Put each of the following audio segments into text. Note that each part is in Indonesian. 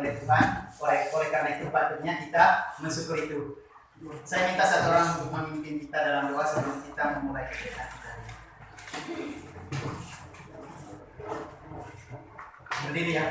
oleh Tuhan. Oleh karena itu patutnya kita mensyukur itu. Saya minta satu orang untuk memimpin kita dalam doa sebelum kita memulai kegiatan kita. Berdiri ya.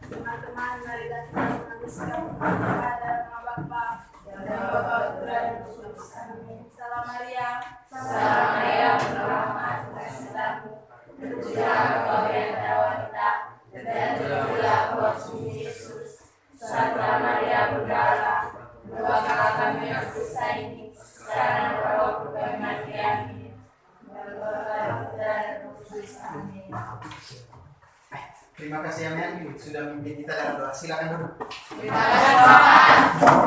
Teman-teman, mari kita menghabiskan kepada nama Bapa dan Bapa dan Kudus. Amin. Salam Maria. Salam Maria, berrahmat kasih-Mu. Terpujilah Engkau di antara wanita, dan terpujilah buah suci Yesus. Santa Maria Bunda Allah, doakanlah kami yang berdosa ini, sekarang dan pada waktu kami mati. Amin. Amin. Terima kasih Amin sudah memimpin kita dalam doa. Silakan duduk. Terima kasih Bapak.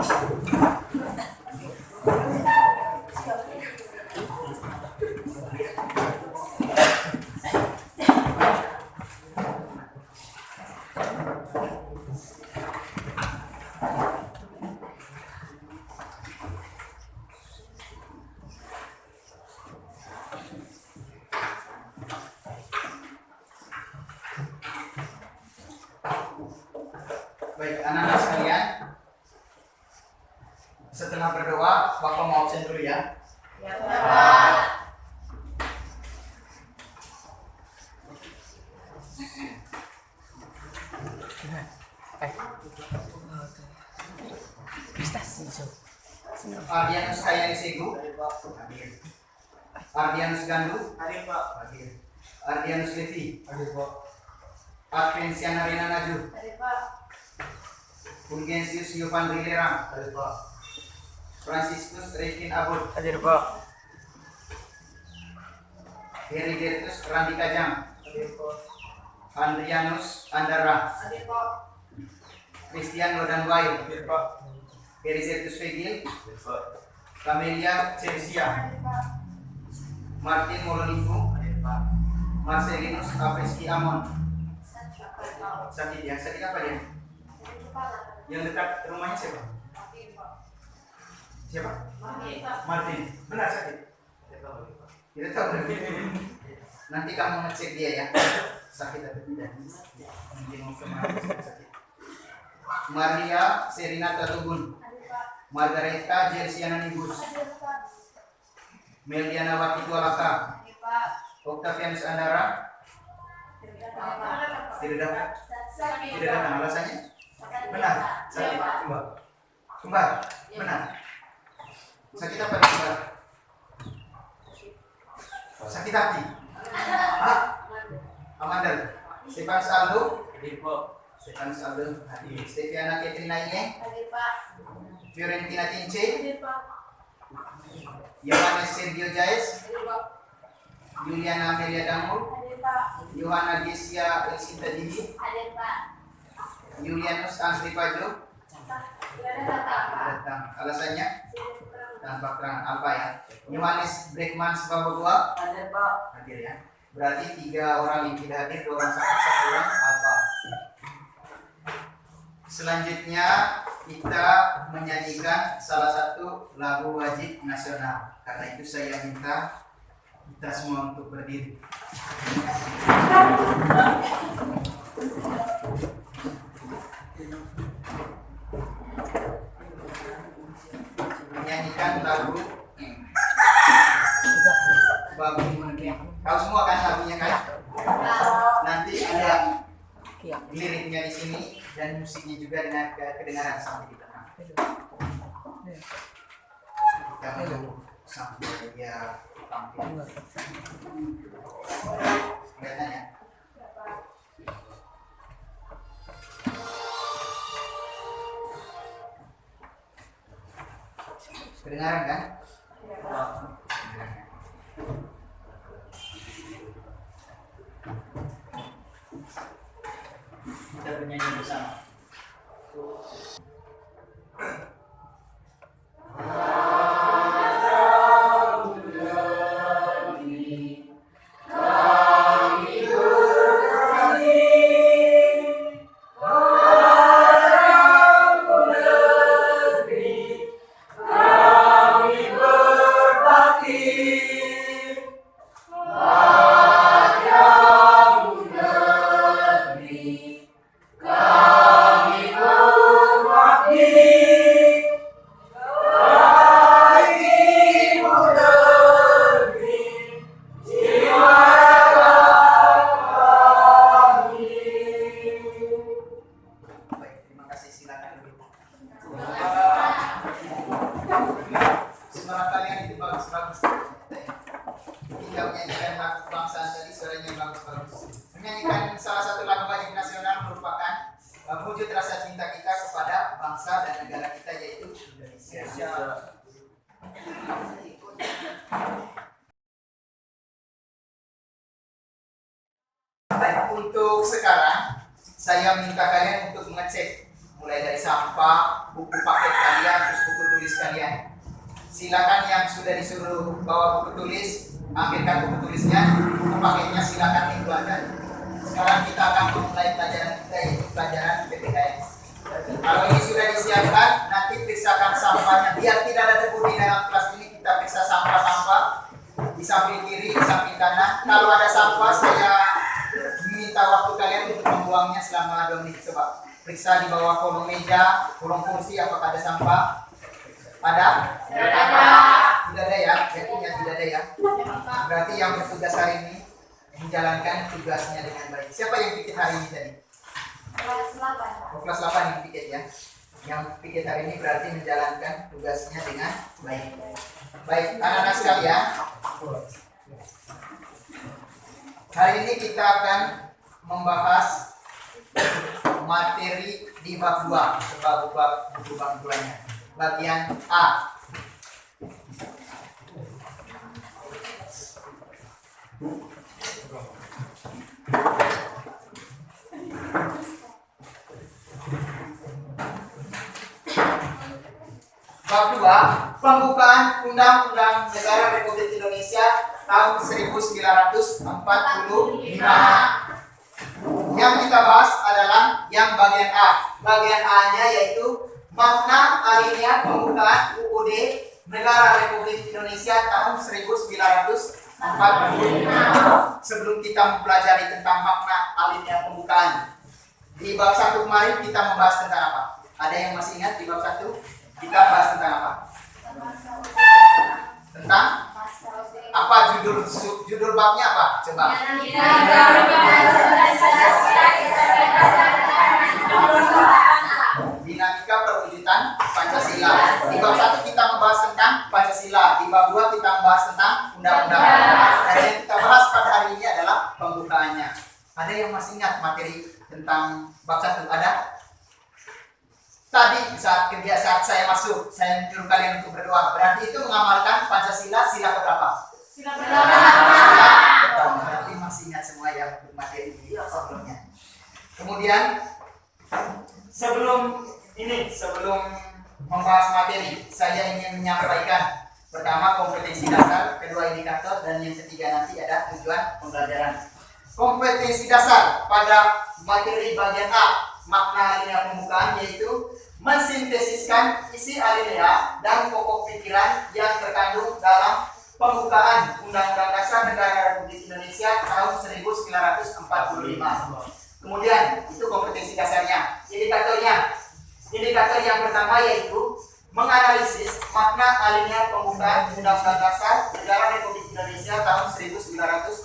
Baik, anak-anak sekalian, setelah berdoa, Bapak mau absen dulu ya. Ya Bapak. Ardianus Hayani Segu, hadir. Ardianus Gandu, Hadir Pak. hadir. Ardianus Levi, Hadir Pak. Advensiana Rina Naju, Hadir Pak. Fulgensius Yovan Rileram, Hadir Pak. Franciscus Revin Abud, Hadir Pak. Heribertus Randi Kajang, Hadir Pak. Andrianus Andara, Hadir Pak. Christian Lodan Wayu, Hadir Pak. Heribertus Fegil, Hadir Pak. Camelia Celsia, Hadir Pak. Martin Molonifu, Hadir Pak. Marcelinus Apreski Amon. Hadir Pak. Sakit ya, sakit apa dia? Hadir Pak. Yang dekat rumahnya siapa? Hadir Pak. Siapa? Hadir Pak. Martin. Benar sakit? Tidak tahu berarti. Nanti kamu ngecek dia ya, sakit atau tidak. Mungkin mau kemana sakit. Maria Serinata Tubun, Hadir Pak. Margareta Jelsiana Nibus, Hadir Pak. Meliana Wati Tualaka, Hadir Pak. Octavianus Andara. Tidak dapat. Tidak dapat. Sakit. Tidak datang alasannya? Benar. Sakit. Kembar. Kembar. Benar. Sakit apa nih kembar? Sakit hati. Hah? Amandel. Stefanus Aldo. Hadir Pak. Stefanus Aldo. Hadir. Stefiana Katrina Ine. Hadir Pak. Fiorentina Tince. Hadir Pak. Yohanes Sergio Jaes. Hadir Pak. Juliana Amelia Damur. Hadir Pak. Yohana Gesia Elsinta Dini. Hadir Pak. Julianus Ansri Pajo. Tidak datang Pak. Datang. Alasannya? Tanpa keterangan apa ya? Yohanes Breckman Sebabodua. Hadir Pak. Hadir ya. Berarti 3 orang yang tidak hadir, 2 orang sakit, 1 orang alfa. Selanjutnya kita menyanyikan salah satu lagu wajib nasional. Karena itu saya minta kita semua untuk berdiri. Menyanyikan lagu Bagus. Tahu semua kan lagunya kan? Nanti ada liriknya di sini dan musiknya juga dengan kedengaran sampai di tengah. Kita menunggu sampai dia tampil. Kelihatan ya? Kedengaran kan? Kita bernyanyi bersama. Raja bangsa dan negara kita yaitu Indonesia. Baik, untuk sekarang saya minta kalian untuk mengecek mulai dari sampah, buku paket kalian, terus buku tulis kalian. Silakan yang sudah disuruh bawa buku tulis, ambilkan buku tulisnya, buku paketnya silakan dikeluarkan. Sekarang kita akan memulai pelajaran kita yaitu pelajaran PPKN. Kalau ini sudah disiapkan, nanti periksakan sampahnya. Biar tidak ada debu di dalam kelas ini, kita periksa sampah-sampah di samping kiri, di samping kanan. Kalau ada sampah, saya minta waktu kalian untuk membuangnya selama 2 menit. Coba periksa di bawah kolong meja, kolong kursi, apakah ada sampah? Ada? Tidak ada ya? Yakin ya tidak ada ya? Berarti yang bertugas hari ini menjalankan tugasnya dengan baik. Siapa yang pikir hari ini tadi? Kelas 8 yang pikir ya. Yang pikir hari ini berarti menjalankan tugasnya dengan baik. Baik, anak-anak sekalian. Hari ini kita akan membahas materi di bab 2, bab buku bantuannya. Bagian A. Bab 2, pembukaan Undang-Undang Negara Republik Indonesia tahun 1945. Yang kita bahas adalah yang bagian A. Bagian A-nya yaitu makna alinea pembukaan UUD Negara Republik Indonesia tahun 1945. Sebelum kita mempelajari tentang makna alinea pembukaan, di bab 1 kemarin kita membahas tentang apa? Ada yang masih ingat di bab 1? Kita bahas tentang apa? Tentang apa judul babnya apa? Coba. Dinamika perwujudan Pancasila. Di bab 1 kita membahas tentang Pancasila. Di bab 2 kita membahas tentang undang-undang. Dan yang kita bahas pada hari ini adalah pembukaannya. Ada yang masih ingat materi tentang bab 1? Ada? Tadi saat saya masuk, saya menyuruh kalian untuk berdoa. Berarti itu mengamalkan Pancasila sila keberapa? Sila pertama. Berarti masih ingat semua yang materi ini sebelumnya. Kemudian sebelum membahas materi, saya ingin menyampaikan pertama kompetensi dasar, kedua indikator, dan yang ketiga nanti ada tujuan pembelajaran. Kompetensi dasar pada materi bagian A, makna alinea pembukaan, yaitu mensintesiskan isi alinea dan pokok pikiran yang terkandung dalam pembukaan Undang-Undang Dasar Negara Republik Indonesia tahun 1945. Kemudian itu kompetensi dasarnya. Indikator yang pertama yaitu menganalisis makna alinea pembukaan Undang-Undang Dasar Negara Republik Indonesia tahun 1945.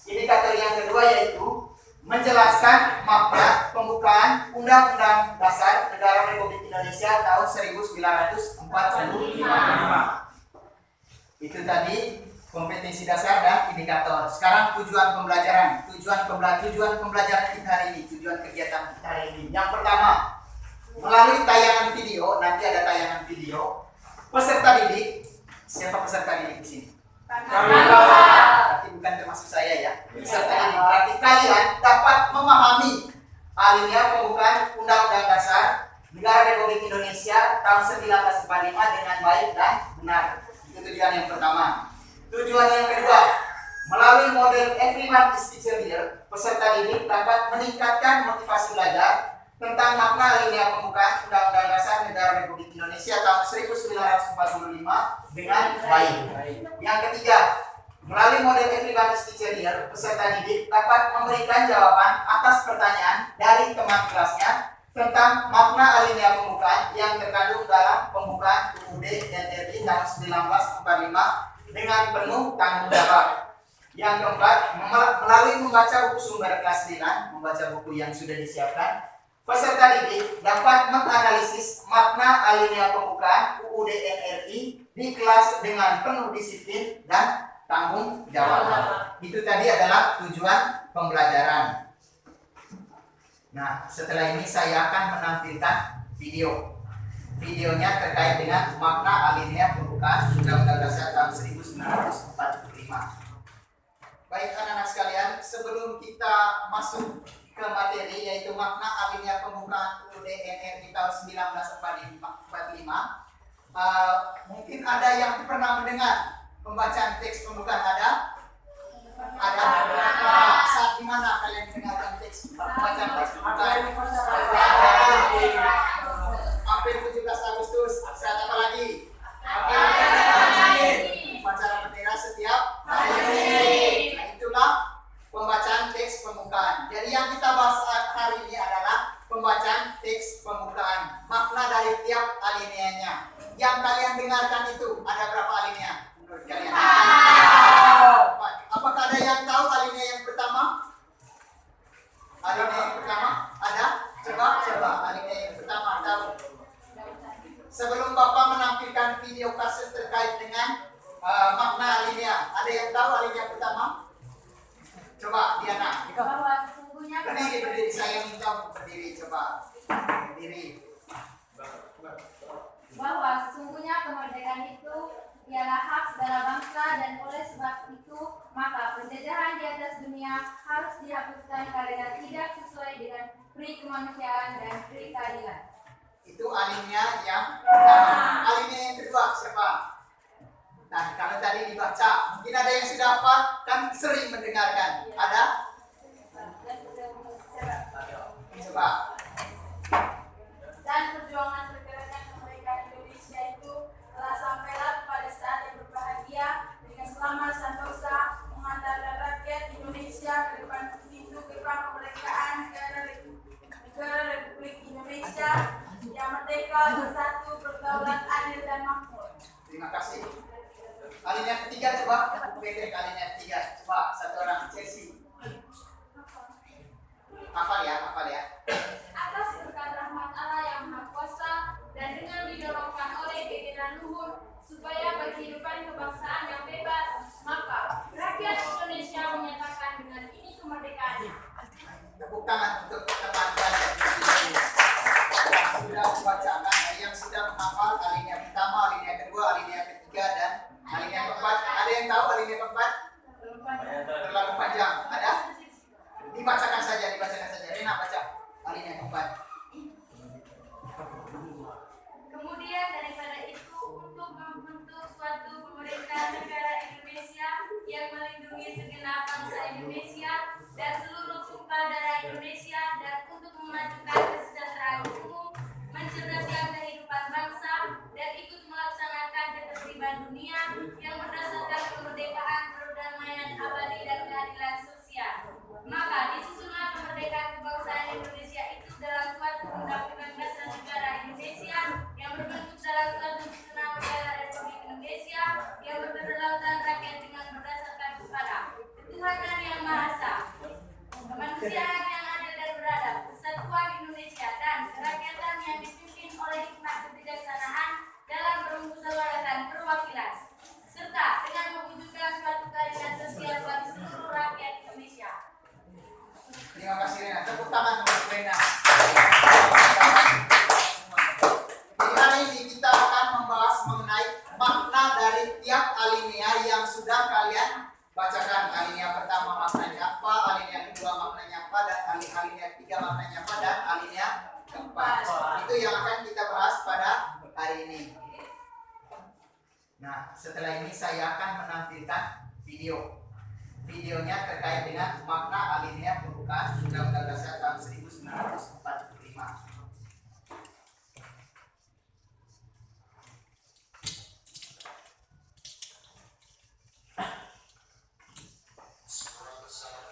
Indikator yang kedua yaitu menjelaskan makna pembukaan Undang-Undang Dasar Negara Republik Indonesia tahun 1945. Itu tadi kompetensi dasar dan indikator. Sekarang tujuan pembelajaran. Tujuan pembelajaran kita hari ini, tujuan kegiatan kita hari ini. Yang pertama, melalui tayangan video, nanti ada tayangan video. Peserta didik, siapa peserta didik di sini? Berarti bukan termasuk saya ya. Peserta didik berarti kalian dapat memahami alinea pembukaan Undang-Undang Dasar Negara Republik Indonesia tahun 1945 dengan baik dan benar. Itu tujuan yang pertama. Tujuan yang kedua, melalui model Everyone is Teacher Here, peserta didik dapat meningkatkan motivasi belajar tentang makna alinea pembukaan Undang-Undang Dasar Negara Republik Indonesia tahun 1945 dengan baik. Yang ketiga, melalui model Everyone is Teacher Here, peserta didik dapat memberikan jawaban atas pertanyaan dari teman kelasnya tentang makna alinea pembukaan yang terkandung dalam pembukaan UUD NRI tahun 1945 dengan penuh tanggung jawab. Yang keempat, melalui membaca buku sumber kelas 9, membaca buku yang sudah disiapkan, peserta didik dapat menganalisis makna alinea pembukaan UUD NRI di kelas dengan penuh disiplin dan tanggung jawab. Itu tadi adalah tujuan pembelajaran. Nah, setelah ini saya akan menampilkan video. Videonya terkait dengan makna alinea pembukaan Undang-Undang Dasar tahun 1945. Baik anak-anak sekalian, sebelum kita masuk ke materi yaitu makna alinea pembukaan UUD NRI tahun 1945, mungkin ada yang pernah mendengar pembacaan teks pembukaan ada? Saat di mana kalian mendengarkan teks pembacaan teks pembukaan? April 17 Agustus. Saat apa lagi? Upacara bendera setiap hari. Nah, itulah pembacaan teks pembukaan. Jadi yang kita bahas hari ini adalah pembacaan teks pembukaan. Makna dari tiap alineanya. Yang kalian dengarkan itu ada berapa alinea menurut kalian? Apakah ada yang tahu alinea yang pertama? Alinea yang pertama ada? Coba alinea yang pertama tahu. Sebelum Bapak menampilkan video kasus terkait dengan makna alinea, ada yang tahu alinea pertama? Coba Diana. Bahwa sesungguhnya Berdiri, saya minta berdiri, coba. Berdiri. bahwa sesungguhnya kemerdekaan itu ialah hak segala bangsa, dan oleh sebab itu maka penjajahan di atas dunia harus dihapuskan karena tidak sesuai dengan pri kemanusiaan dan pri keadilan. Itu alinea yang pertama. Alinea yang kedua siapa? Nah, kalau tadi dibaca, mungkin ada yang sudah hafal, kan sering mendengarkan. Ada? Coba. Dan perjuangan pergerakan kemerdekaan Indonesia itu telah sampailah pada saat yang berbahagia dengan selamat sentosa mengantarkan rakyat Indonesia ke depan pintu gerbang kemerdekaan negara Republik Indonesia yang merdeka, bersatu, berdaulat, adil dan makmur. Terima kasih. Alinea ketiga coba. Pendek alinea ketiga. Coba satu orang. Chelsea. Hafal ya. Atas berkat rahmat Allah yang Maha Kuasa dan dengan didorongkan oleh keinginan luhur supaya berkehidupan kebangsaan yang bebas, maka rakyat Indonesia menyatakan dengan ini kemerdekaannya. Tepuk tangan untuk teman-teman yang sudah membacakan, yang sudah menghafal alinea pertama, alinea kedua, alinea ketiga, dan alinea keempat. Ada yang tahu alinea keempat? Terlalu panjang. Ada? Dibacakan saja. Rena baca alinea keempat. Kemudian daripada itu, untuk membentuk suatu pemerintahan negara Indonesia yang melindungi segenap bangsa Indonesia dan seluruh tumpah darah Indonesia, dan untuk memajukan kesejahteraan umum, mencerdaskan kehidupan bangsa, dan ikut melaksanakan ketertiban dunia yang berdasarkan kemerdekaan, perdamaian abadi dan keadilan sosial. Maka disusunlah kemerdekaan kebangsaan Indonesia itu dalam suatu undang-undang dasar negara Indonesia yang berbentuk dalam suatu susunan negara Republik Indonesia yang berkedaulatan rakyat dengan berdasarkan kepada ketuhanan yang Maha Esa, kemanusiaan yang adil dan beradab, kesatuan Indonesia, dan kerakyatan yang dipimpin oleh hikmat kebijaksanaan dalam permusyawaratan perwakilan, serta dengan mewujudkan suatu keadilan sosial bagi seluruh rakyat Indonesia. Terima kasih Rena. Tepuk tangan untuk Rena. Jadi hari ini kita akan membahas mengenai makna dari tiap alinea yang sudah kalian bacakan. Alinea pertama maknanya apa, alinea kedua maknanya apa, dan alinea ketiga maknanya apa, dan alinea keempat. Itu yang akan kita bahas pada hari ini. Nah, setelah ini saya akan menampilkan video. Videonya terkait dengan makna alinea pembukaan Undang-Undang Dasar tahun 1945.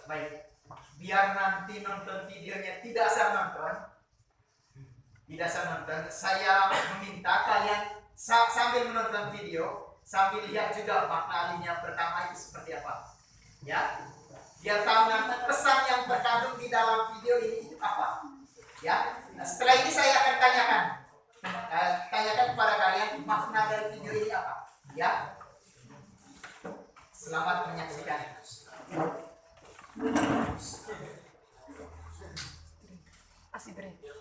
Baik, biar nanti nonton videonya tidak asal nonton, saya meminta kalian sambil menonton video, sambil lihat juga makna alinea pertama itu seperti apa. Ya, biar tahu nanti pesan yang terkandung di dalam video ini itu apa. Ya, nah, setelah ini saya akan tanyakan kepada kalian makna dari video ini apa. Ya, selamat menyaksikan. Masih Bre.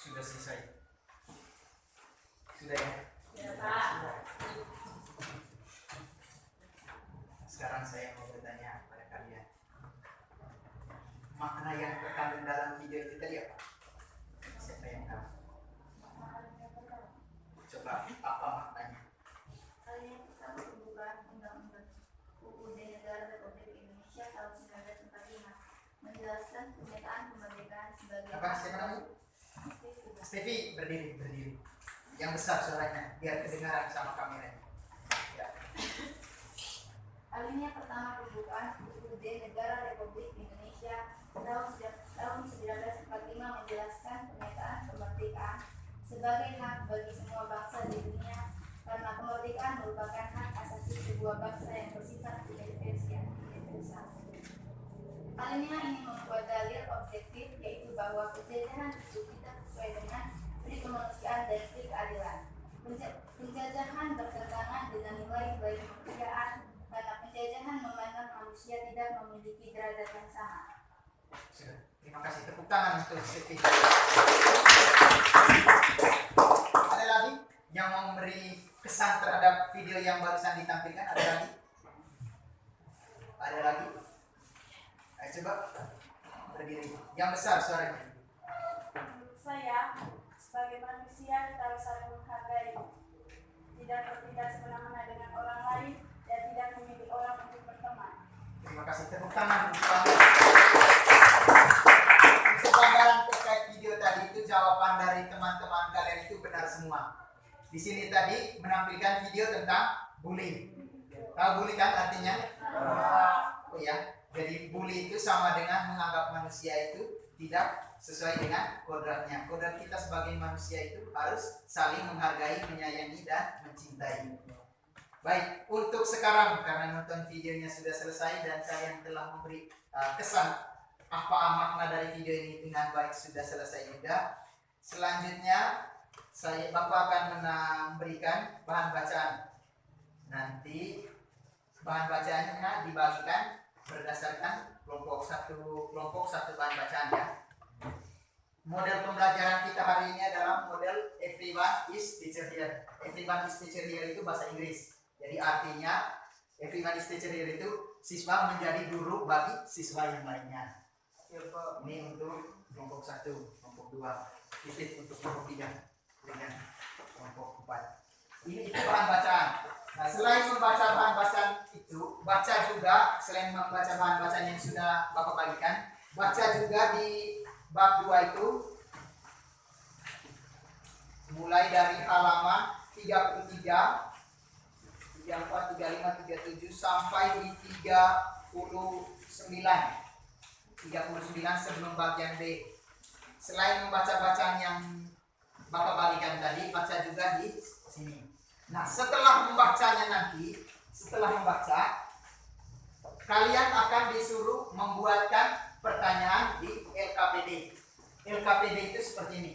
Sudah selesai. Sudah ya? Ya, Pak. Sekarang saya mau bertanya pada kalian. Makna yang terkandung dalam video itu tadi apa? Siapa yang menjelaskan pernyataan kemerdekaan sebagai Apa siapa namanya? Stevi, berdiri. Yang besar suaranya, biar kedengaran sama kameranya. Ya. Alinea pertama pembukaan UUD Negara Republik Indonesia tahun 1945 menjelaskan pernyataan kemerdekaan sebagai hak bagi semua bangsa di dunia karena kemerdekaan merupakan hak asasi sebuah bangsa yang bersifat universal. Alinea ini membuat dalil objektif yaitu bahwa penjajahan itu tidak sesuai dengan pri kemanusiaan dan pri keadilan. Penjajahan bertentangan dengan nilai-nilai kemanusiaan karena penjajahan memandang manusia tidak memiliki derajat yang sama. Sudah. Terima kasih. Tepuk tangan untuk Stevi. Ada lagi yang mau memberi kesan terhadap video yang barusan ditampilkan? Ada lagi? Ada lagi? Ayo coba berdiri. Yang besar suaranya. Menurut saya, sebagai manusia kita harus saling menghargai, tidak bertindak semena-mena dengan orang lain dan tidak memilih orang untuk berteman. Terima kasih. Tepuk tangan untuk Anda. Untuk gambaran terkait video tadi itu jawaban dari teman-teman kalian itu benar semua. Di sini tadi menampilkan video tentang bullying. Tahu bully kan artinya? Oh ya. Jadi bully itu sama dengan menganggap manusia itu tidak sesuai dengan kodratnya. Kodrat kita sebagai manusia itu harus saling menghargai, menyayangi, dan mencintai. Baik, untuk sekarang karena nonton videonya sudah selesai dan kalian telah memberi kesan apa makna dari video ini dengan baik sudah selesai juga. Selanjutnya Bapak akan memberikan bahan bacaan. Nanti bahan bacaannya dibagikan berdasarkan kelompok satu bahan bacaan ya. Model pembelajaran kita hari ini adalah model everyone is teacher here. Everyone is teacher here itu bahasa Inggris. Jadi artinya everyone is teacher here itu siswa menjadi guru bagi siswa yang lainnya. Ini untuk kelompok 1, kelompok 2, titik untuk kelompok 3 dengan kelompok 4. Ini itu bahan bacaan. Nah, selain membaca bahan bacaan itu, baca juga selain membaca bahan bacaan yang sudah Bapak bagikan, baca juga di bab 2 itu mulai dari halaman 33, 34, 35, 37 sampai di 39 sebelum bagian B. Selain membaca bacaan yang Bapak bagikan tadi, baca juga di sini. Nah, setelah membacanya nanti, setelah membaca, kalian akan disuruh membuatkan pertanyaan di LKPD. LKPD itu seperti ini.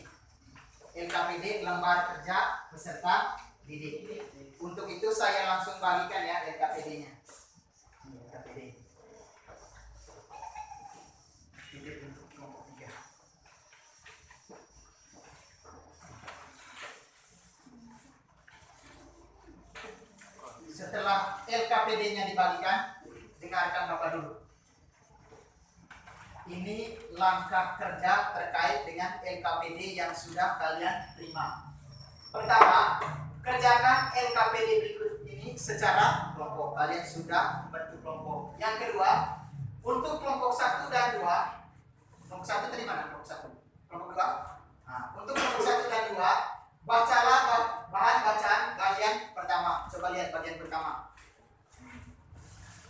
LKPD, lembar kerja peserta didik. Untuk itu saya langsung bagikan ya LKPD-nya. Ini LKPD. Didik untuk kelompok 3. Setelah LKPD-nya dibagikan, dengarkan Bapak dulu. Ini langkah kerja terkait dengan LKPD yang sudah kalian terima. Pertama, kerjakan LKPD berikut ini secara kelompok. Kalian sudah membentuk kelompok. Yang kedua, untuk kelompok 1 dan 2, kelompok 1 terima kelompok 1. Kelompok 2. Nah, untuk kelompok 1 dan 2, bacalah bahan bacaan bagian pertama. Coba lihat bagian pertama.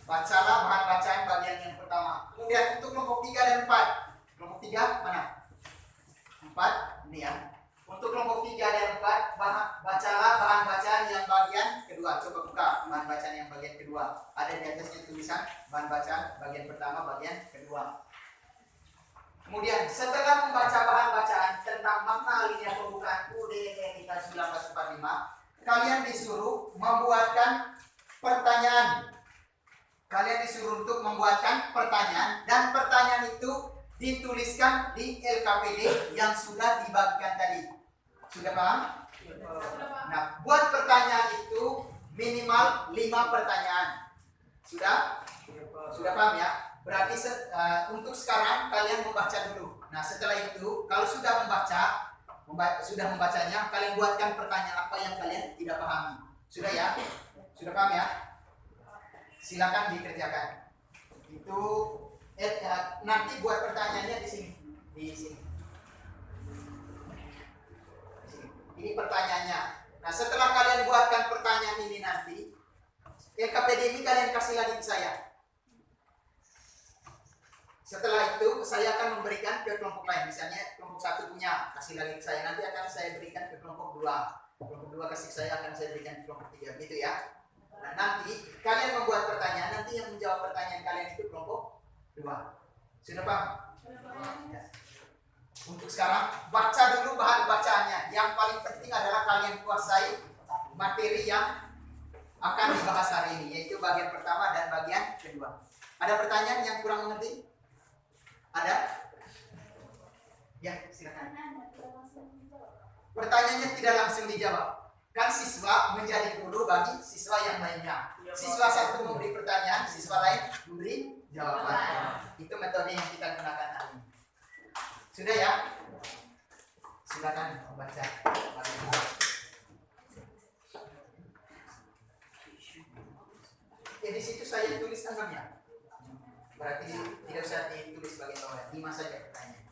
Bacalah bahan bacaan bagian yang pertama. Kemudian untuk kelompok 3 dan 4. Kelompok 3 mana? 4 ini ya. Untuk kelompok 3 dan 4, bacalah bahan bacaan yang bagian kedua. Coba buka bahan bacaan yang bagian kedua. Ada di atasnya tulisan bahan bacaan bagian pertama, bagian kedua. Kemudian setelah membaca bahan bacaan tentang makna alinea pembukaan UUD kita 1945, kalian disuruh membuatkan pertanyaan. Kalian disuruh untuk membuatkan pertanyaan dan pertanyaan itu dituliskan di LKPD yang sudah dibagikan tadi. Sudah paham? Nah, buat pertanyaan itu minimal 5 pertanyaan. Sudah? Sudah paham ya? Berarti untuk sekarang kalian membaca dulu. Nah, setelah itu kalau sudah membacanya, kalian buatkan pertanyaan apa yang kalian tidak pahami. Sudah ya? Sudah paham ya? Silakan dikerjakan. Itu Nanti buat pertanyaannya di sini. Di sini. Ini pertanyaannya. Nah, setelah kalian buatkan pertanyaan ini nanti, LKPD ini kalian kasih lagi ke saya. Setelah itu, saya akan memberikan ke kelompok lain. Misalnya, kelompok 1 punya, kasih lagi ke saya. Nanti akan saya berikan ke kelompok 2. Kelompok 2 kasih saya, akan saya berikan ke kelompok 3. Gitu ya. Nah, nanti kalian membuat pertanyaan, nanti yang menjawab pertanyaan kalian itu kelompok 2. Sudah paham? Ya. Untuk sekarang, baca dulu bahan bacaannya. Yang paling penting adalah kalian kuasai materi yang akan dibahas hari ini, yaitu bagian pertama dan bagian kedua. Ada pertanyaan yang kurang mengerti? Ada? Ya, silakan. Pertanyaannya tidak langsung dijawab. Kan siswa menjadi guru bagi siswa yang lainnya. Siswa satu memberi pertanyaan, siswa lain memberi jawaban. Itu metode yang kita gunakan hari ini. Sudah ya? Silakan membaca. Di situ saya tulis 6 ya. Berarti tidak usah ditulis bagian bawah. 5 saja pertanyaan.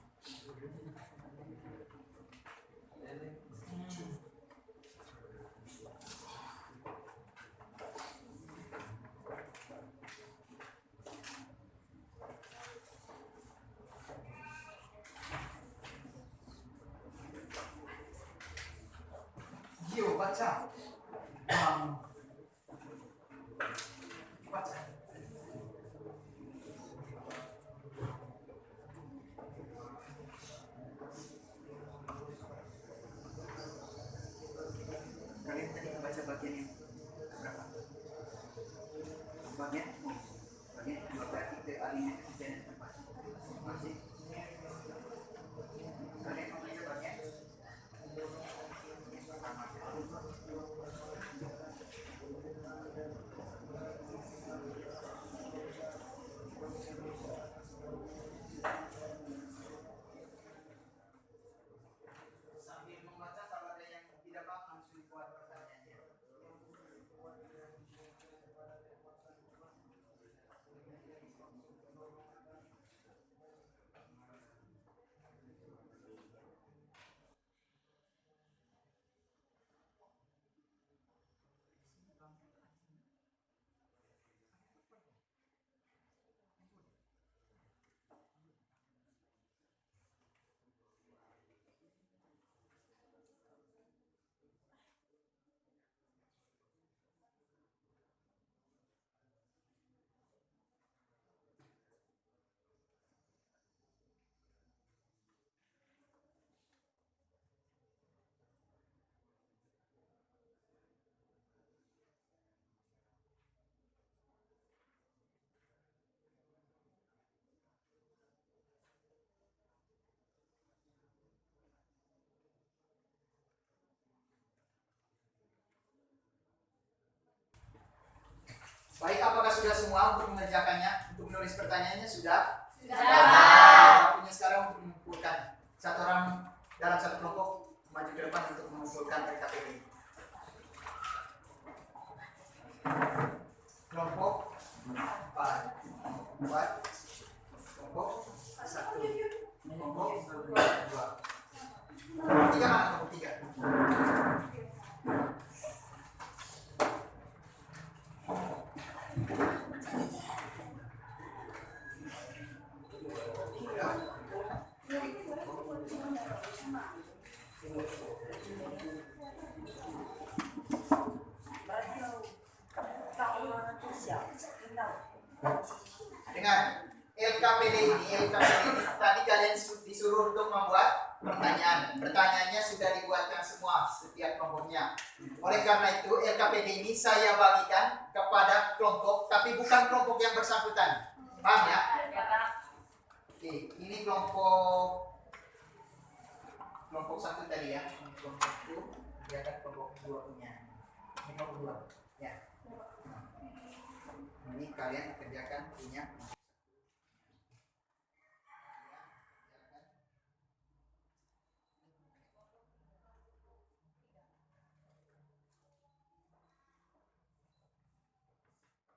Yo, baca. Baca. Kalian tadi membaca bagian yang berapa? Bagian 2 berarti ke alinea 3 dan 4. Masih? Kalian membaca bagian pertama. Sambil membaca, kalau ada yang tidak paham langsung buat pertanyaannya. Baik, apakah sudah semua untuk mengerjakannya? Untuk menulis pertanyaannya sudah? Sudah. Waktunya sekarang untuk mengumpulkan. Satu orang dalam satu kelompok maju ke depan untuk mengumpulkan RKPD. Kelompok 4. Kelompok 1. Kelompok 2. Kelompok 3 mana kelompok 3? Dengan LKPD ini tadi kalian disuruh untuk membuat pertanyaan. Pertanyaannya sudah dibuatkan semua setiap kelompoknya. Oleh karena itu LKPD ini saya bagikan kepada kelompok, tapi bukan kelompok yang bersangkutan. Paham ya? Oke, ini kelompok 1 tadi ya. Ini kelompok 1, dia kan kelompok 2 punya. Ini kelompok 2. Ya. Ini kalian kerjakan punya.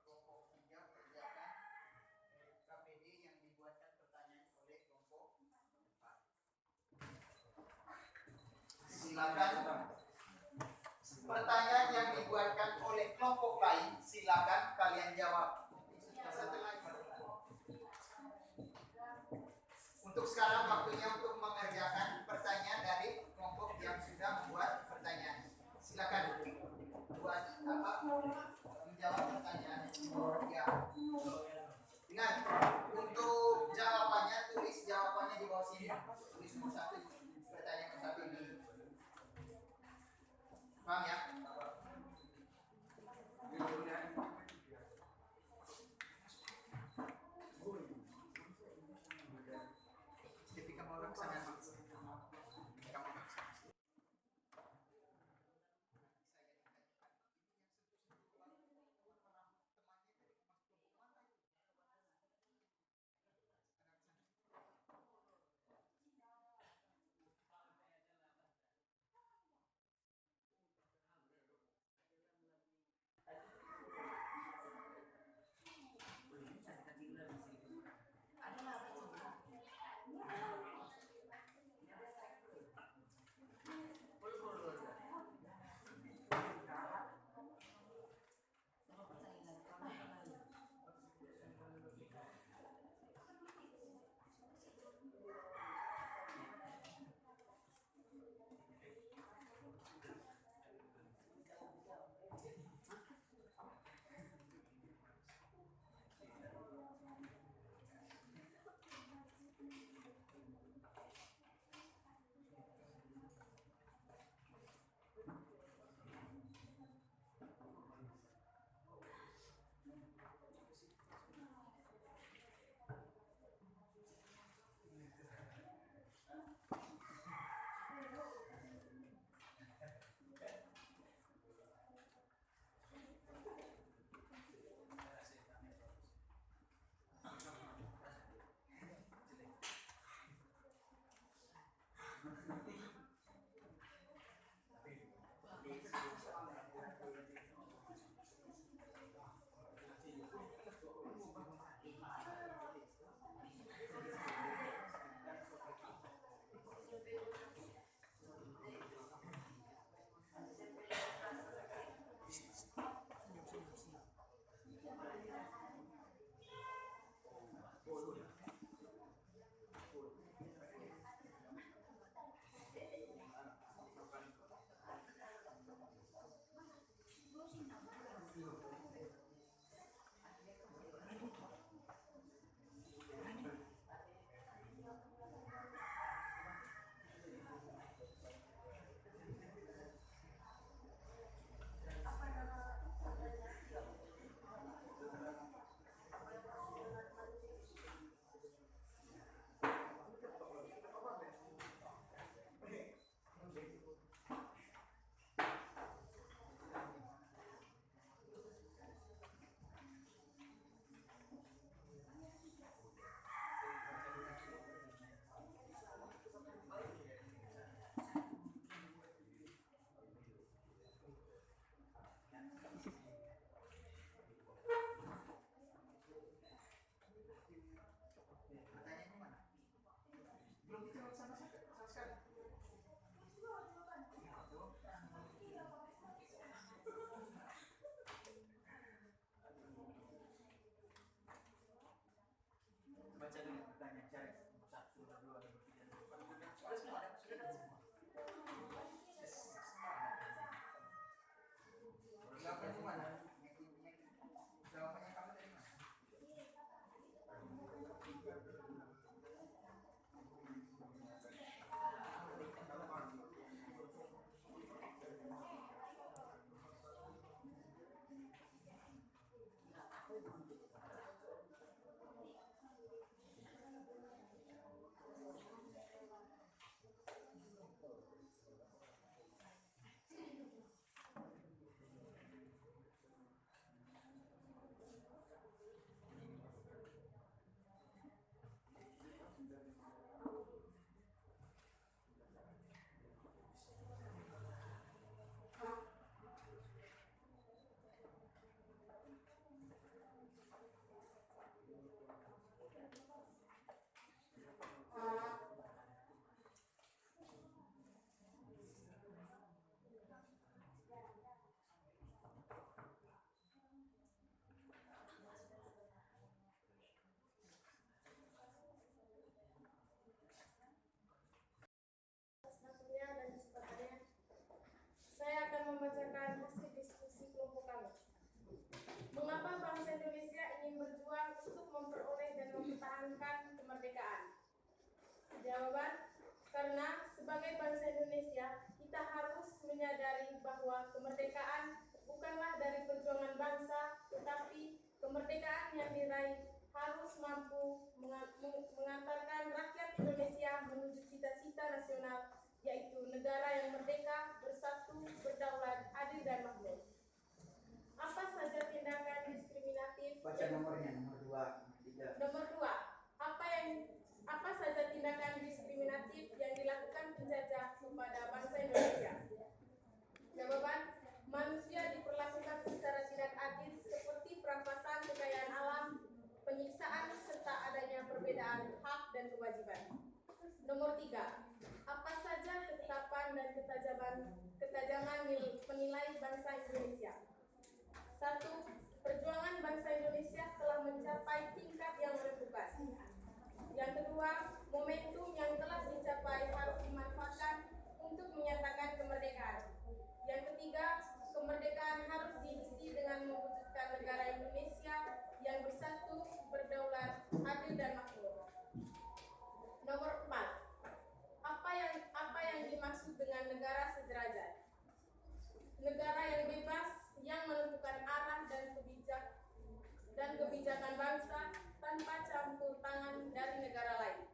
Kelompok 3 kerjakan KPD yang dibuat Silakan. Pertanyaan yang dibuatkan oleh kelompok lain, silakan kalian jawab. Untuk sekarang waktunya untuk mengerjakan pertanyaan dari kelompok yang sudah membuat pertanyaan. Silakan buat menjawab pertanyaan. Ya. Ingat, untuk jawabannya tulis jawabannya di bawah sini. Tulis nomor 1, pertanyaan nomor 1 ini. Paham ya? Ketika mau laksanakan, ketika mau laksanakan. Pertanyaannya mana? Belum dijawab sama sekali. Baca dulu pertanyaan, cari 1, 2, 3, 4. Sudah semua. Jawabannya mana? Jawabannya kamu dari mana? Jawaban, karena sebagai bangsa Indonesia, kita harus menyadari bahwa kemerdekaan bukanlah dari perjuangan bangsa, tetapi kemerdekaan yang diraih harus mampu mengantarkan rakyat Indonesia menuju cita-cita nasional, yaitu negara yang merdeka, bersatu, berdaulat, adil, dan makmur. Apa saja tindakan diskriminatif? Baca nomornya, nomor 2, nomor 3. Nomor 2. Apa saja tindakan diskriminatif yang dilakukan penjajah kepada bangsa Indonesia? Jawaban, manusia diperlakukan secara tidak adil seperti perampasan kekayaan alam, penyiksaan, serta adanya perbedaan hak dan kewajiban. Nomor 3. Apa saja ketetapan dan ketajaman penilai bangsa Indonesia? 1. Perjuangan bangsa Indonesia telah mencapai tingkat yang menentukan. Yang kedua, momentum yang telah dicapai harus dimanfaatkan untuk menyatakan kemerdekaan. Yang ketiga, kemerdekaan harus diisi dengan mewujudkan negara Indonesia yang bersatu, berdaulat, adil, dan makmur. Nomor 4. Apa yang dimaksud dengan negara sederajat? Negara yang bebas, yang menentukan arah dan kebijakan bangsa tanpa campur tangan dari negara lain.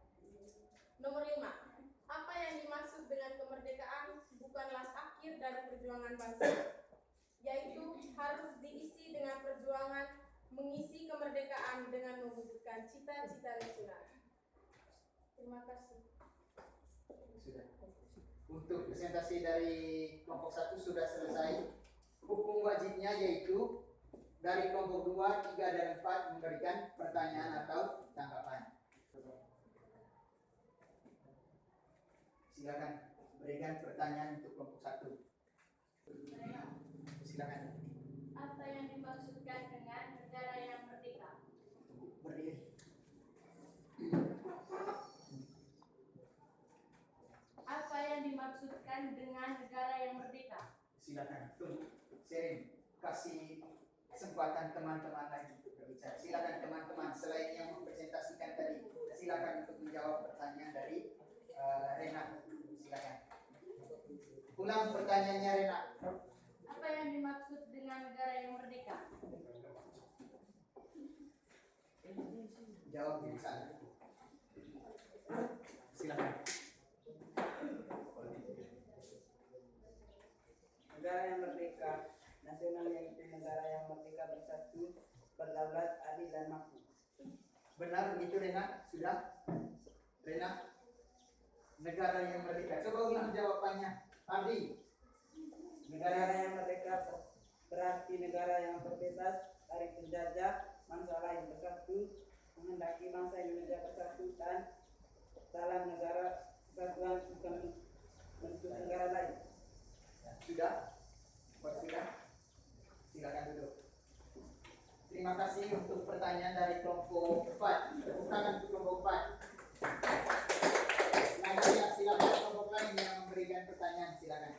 Nomor 5. Apa yang dimaksud dengan kemerdekaan bukanlah akhir dari perjuangan bangsa, yaitu harus diisi dengan perjuangan mengisi kemerdekaan dengan mewujudkan cita-cita nasional. Terima kasih. Sudah. Untuk presentasi dari kelompok 1 sudah selesai. Hukum wajibnya yaitu dari kelompok 2, 3, dan 4 memberikan pertanyaan atau tanggapan. Silakan berikan pertanyaan untuk kelompok 1. Silakan. Apa yang dimaksudkan dengan negara yang merdeka? Berdiri. Apa yang dimaksudkan dengan negara yang merdeka? Silakan. Sharing. Kasih kesempatan teman-teman lain untuk berbicara. Silakan teman-teman selain yang mempresentasikan tadi, silakan untuk menjawab pertanyaan dari Rena. Silakan. Ulang pertanyaannya Rena. Apa yang dimaksud dengan negara yang merdeka? Jawab di sana. Silakan. Negara yang merdeka nasional yaitu negara yang merdeka, bersatu, berdaulat, adil, dan makmur. Benar begitu Rena? Sudah? Rena? Negara yang merdeka. Coba ulang jawabannya. Ardi. Negara yang merdeka berarti negara yang berbebas dari penjajah bangsa lain, bersatu, menghendaki bangsa Indonesia bersatu dan dalam negara kesatuan, bukan bentuk negara lain. Sudah? Sudah? Silakan duduk. Terima kasih untuk pertanyaan dari kelompok 4. Tepuk tangan untuk kelompok 4. Selanjutnya silakan kelompok lain yang memberikan pertanyaan. Silakan.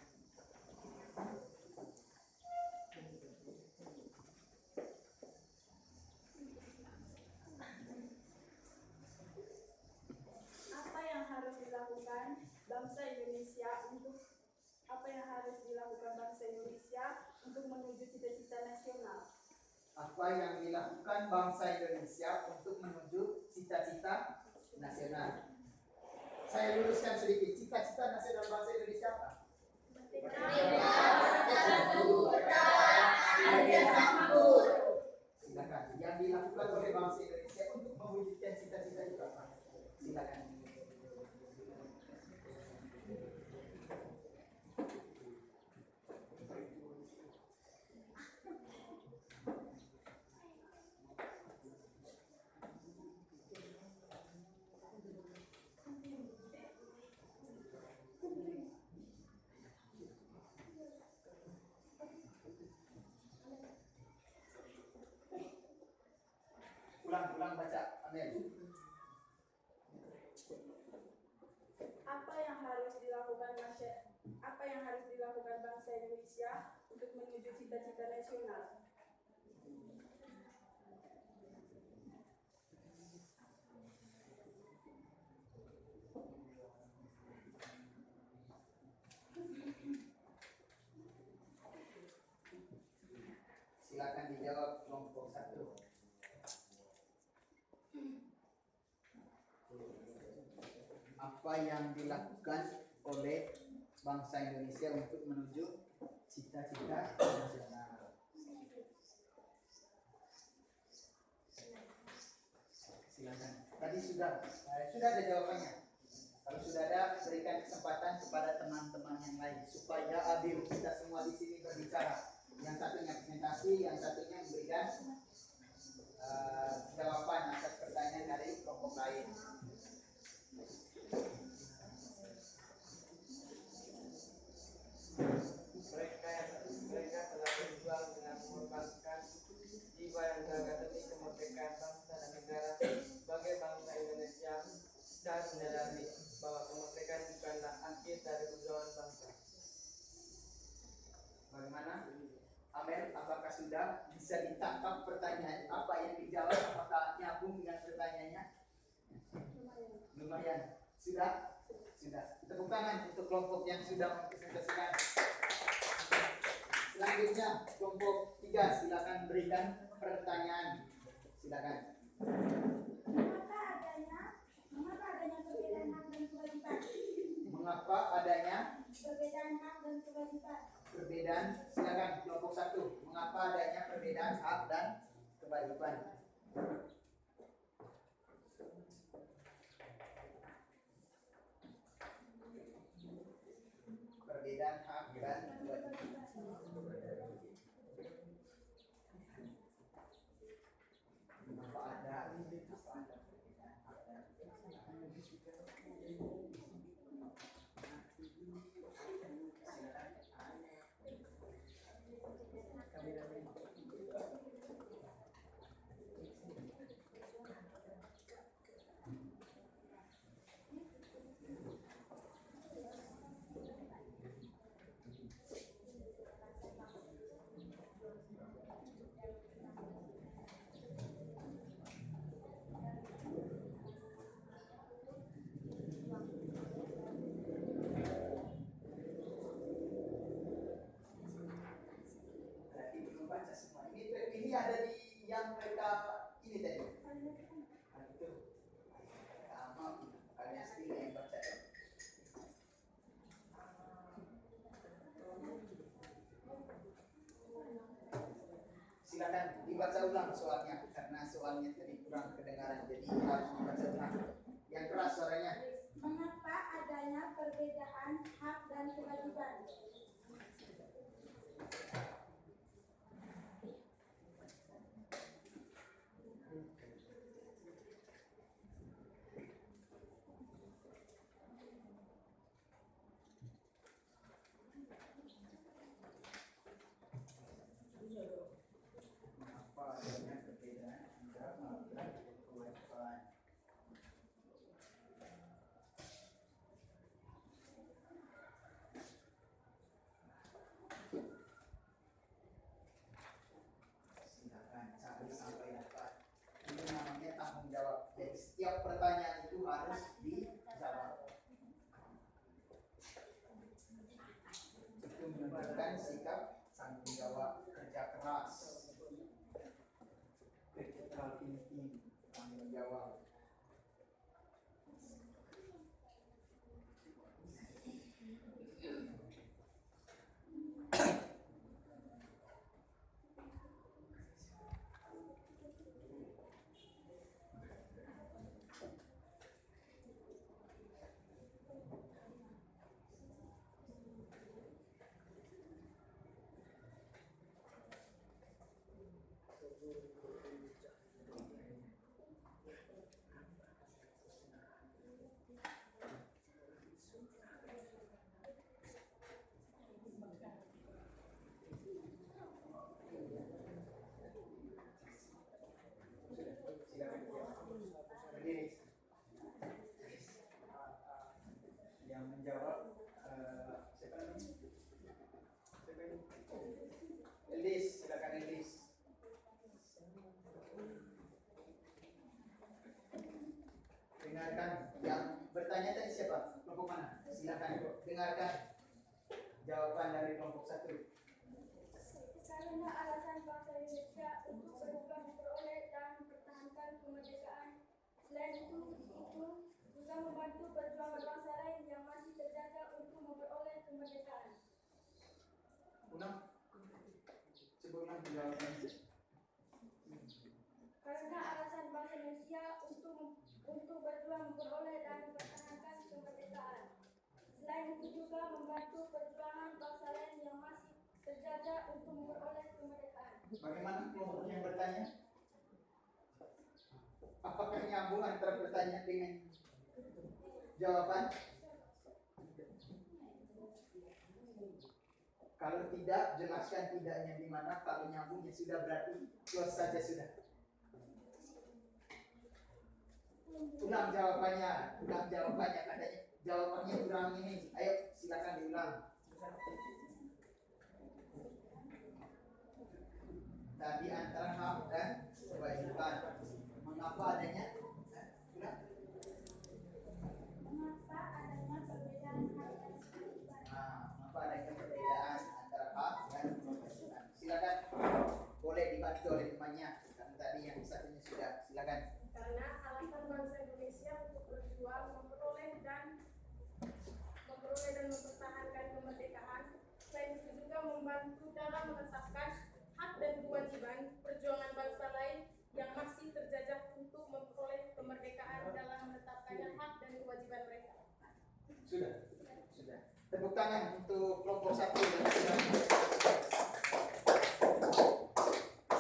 Apa yang harus dilakukan bangsa Indonesia untuk menuju cita-cita nasional? Apa yang dilakukan bangsa Indonesia untuk menuju cita-cita nasional? Saya luruskan sedikit. Cita-cita nasional bangsa Indonesia apa? Silakan. Yang dilakukan oleh bangsa Indonesia untuk mewujudkan cita-cita itu apa? Silakan. Ulang baca. Amin. Apa yang harus dilakukan bangsa Indonesia untuk menuju cita-cita nasional? dijawab kelompok 1. Apa yang dilakukan oleh bangsa Indonesia untuk menuju cita-cita nasional? Silakan. Tadi sudah ada jawabannya. Kalau sudah ada, berikan kesempatan kepada teman-teman yang lain supaya adil kita semua di sini berbicara. Yang satunya presentasi, yang satunya memberikan jawaban atas pertanyaan dari kelompok lain. Mereka telah berjuang dengan mengorbankan jiwa yang berharga demi kemerdekaan bangsa dan negara sebagai bangsa Indonesia dan menyadari bahwa kemerdekaan bukanlah akhir dari perjuangan bangsa. Bagaimana? Amel, apakah sudah bisa ditangkap pertanyaan? Apa yang dijawab? Apakah nyambung dengan pertanyaannya? Lumayan. Sudah? Sudah. Tepuk tangan untuk kelompok yang sudah mempresentasikan. Selanjutnya, kelompok 3, silakan berikan pertanyaan. Silakan. Mengapa adanya perbedaan hak dan kewajiban? Mengapa adanya Perbedaan hak dan kewajiban. perbedaan? Silakan kelompok 1. Mengapa adanya perbedaan hak dan kewajiban? Perbedaan hak dan kewajiban. Mengapa ada perbedaan hak dan Berarti belum baca semua. Ini ada di yang mereka ini tadi. Itu. Sama kalian sendiri yang baca. Silakan dibaca ulang soalnya karena soalnya tadi kurang kedengaran jadi harus dibaca ulang. Yang keras suaranya. Mengapa adanya perbedaan hak dan kewajiban? Mengapa adanya perbedaan antara hak dan kewajiban? Silakan cari sampai dapat. Ini namanya tanggung jawab. Jadi setiap pertanyaan itu harus dijawab. Itu menunjukkan sikap tanggung jawab, kerja keras, critical thinking, tanggung jawab. Berdiri. Yang menjawab siapa namanya? Siapa ini? Elis, silakan Elis. Dengarkan yang bertanya tadi siapa? Kelompok mana? Silakan dengarkan jawaban dari kelompok 1. Karena alasan bangsa Indonesia Selain itu juga membantu perjuangan bangsa lain yang masih terjajah untuk memperoleh kemerdekaan. Ulang. Sebutkan jawabannya. Karena alasan bangsa Indonesia untuk berjuang memperoleh dan mempertahankan kemerdekaan. Selain itu juga membantu perjuangan bangsa lain yang masih terjajah untuk memperoleh kemerdekaan. Bagaimana kelompok yang bertanya? Apakah nyambung antara pertanyaan dengan jawaban? Kalau tidak, jelaskan tidaknya di mana. Kalau nyambung ya sudah, berarti close saja sudah. Ulang jawabannya katanya. Jawabannya ulang ini. Ayo silakan diulang. Tadi antara hak dan kewajiban. Mengapa adanya? Ulang. Mengapa adanya perbedaan hak dan kewajiban? Mengapa adanya perbedaan antara hak dan kewajiban? Silakan. Boleh dibantu oleh temannya. Karena tadi yang satunya sudah. Silakan. Karena alasan bangsa Indonesia untuk berjuang memperoleh dan mempertahankan kemerdekaan. Selain itu juga membantu dalam menetapkan hak dan kewajiban perjuangan bangsa lain yang masih terjajah untuk memperoleh kemerdekaan dalam menetapkannya hak dan kewajiban mereka. Sudah. Tepuk tangan untuk kelompok 1.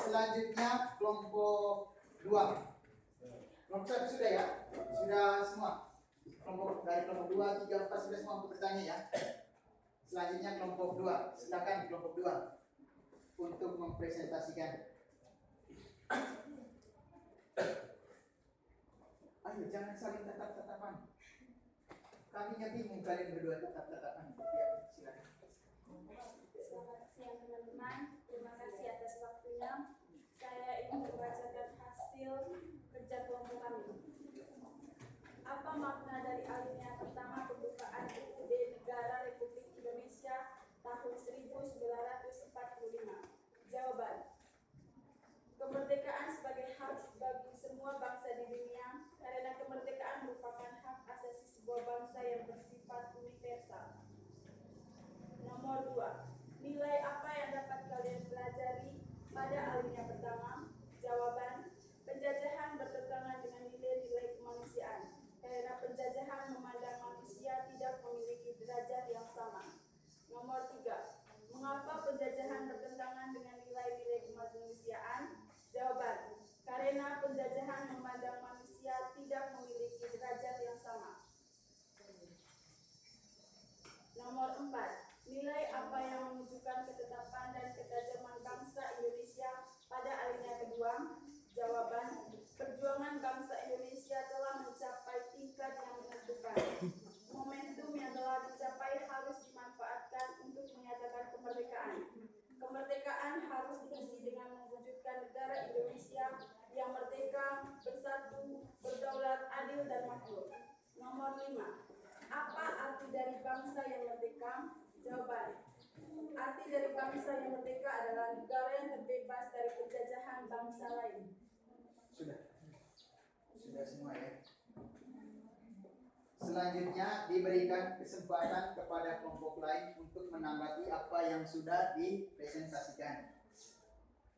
Selanjutnya kelompok 2. Kelompok 1 sudah ya? Sudah semua? Dari kelompok 2, 3, 4 sudah semua untuk bertanya ya? Selanjutnya kelompok 2. Silakan kelompok 2 untuk mempresentasikan. Ayo jangan saling tatap-tatapan. Kaminya bingung kalian berdua tatap-tatapan. Ya, silakan. Selamat siang teman-teman, terima kasih atas waktunya. Saya ingin membacakan hasil kerja kelompok kami. Apa makna dari alinea pertama pembukaan UUD Negara Republik Indonesia tahun 1945? Jawaban: kemerdekaan sebagai hak bagi semua bangsa di dunia, karena kemerdekaan merupakan hak asasi sebuah bangsa yang bersifat universal. Nomor 2. Nilai apa yang dapat kalian pelajari pada alinea pertama? Jawaban: penjajahan bertentangan dengan nilai-nilai kemanusiaan, karena penjajahan memandang manusia tidak memiliki derajat yang sama. Nomor 3. Mengapa penjajahan bertentangan dengan nilai-nilai kemanusiaan? Jawaban: karena penjajahan memandang manusia tidak memiliki derajat yang sama. Nomor 4. Nilai apa yang menunjukkan ketetapan dan ketajaman bangsa Indonesia pada alinea kedua? Jawaban: perjuangan bangsa Indonesia telah mencapai tingkat yang menentukan. Momentum yang telah dicapai harus dimanfaatkan untuk menyatakan kemerdekaan. Kemerdekaan harus diisi dengan mewujudkan negara Indonesia yang merdeka, bersatu, berdaulat, adil, dan makmur. Nomor 5. Apa arti dari bangsa yang merdeka? Jawaban: arti dari bangsa yang merdeka adalah negara yang terbebas dari penjajahan bangsa lain. Sudah semua ya. Selanjutnya diberikan kesempatan kepada kelompok lain untuk menanggapi apa yang sudah dipresentasikan.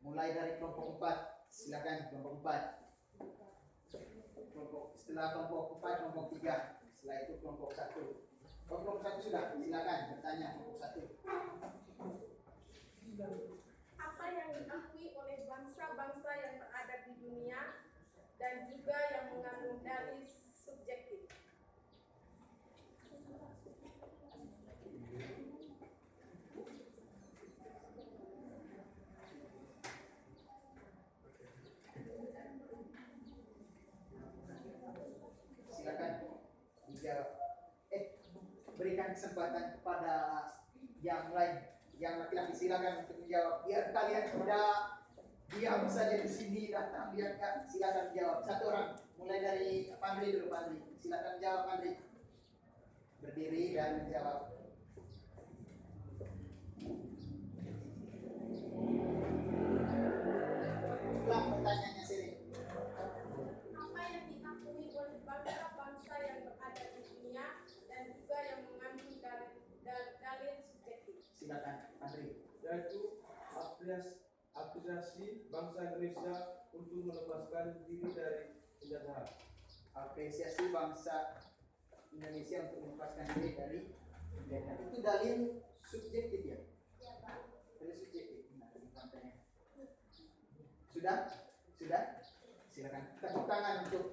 Mulai dari kelompok 4. Silakan kelompok 4. Setelah kelompok 4, kelompok 3. Setelah itu kelompok 1. Kelompok 1 sudah. Silakan bertanya kelompok 1. Apa yang diakui oleh bangsa-bangsa yang berada di dunia dan juga yang mengandung dalih subjektif? Silakan dijawab. Berikan kesempatan kepada yang lain, yang laki-laki. Silakan untuk menjawab. Biar kalian sudah diam saja di sini, datang lihat kan. Silakan jawab. Satu orang, mulai dari Pandri dulu. Pandri, silakan jawab. Pandri berdiri dan menjawab. Ulang pertanyaannya sini. Apa yang diakui yang mengandung dalil subjektif. Silakan, Andri. Yaitu apresiasi bangsa Indonesia untuk melepaskan diri dari penjajahan. Apresiasi bangsa Indonesia untuk melepaskan diri dari penjajahan. Itu dalil subjektif ya? Ya, Pak. Dalil subjektif. Nah, ini kontenya. Sudah? Sudah? Silakan. Tepuk tangan untuk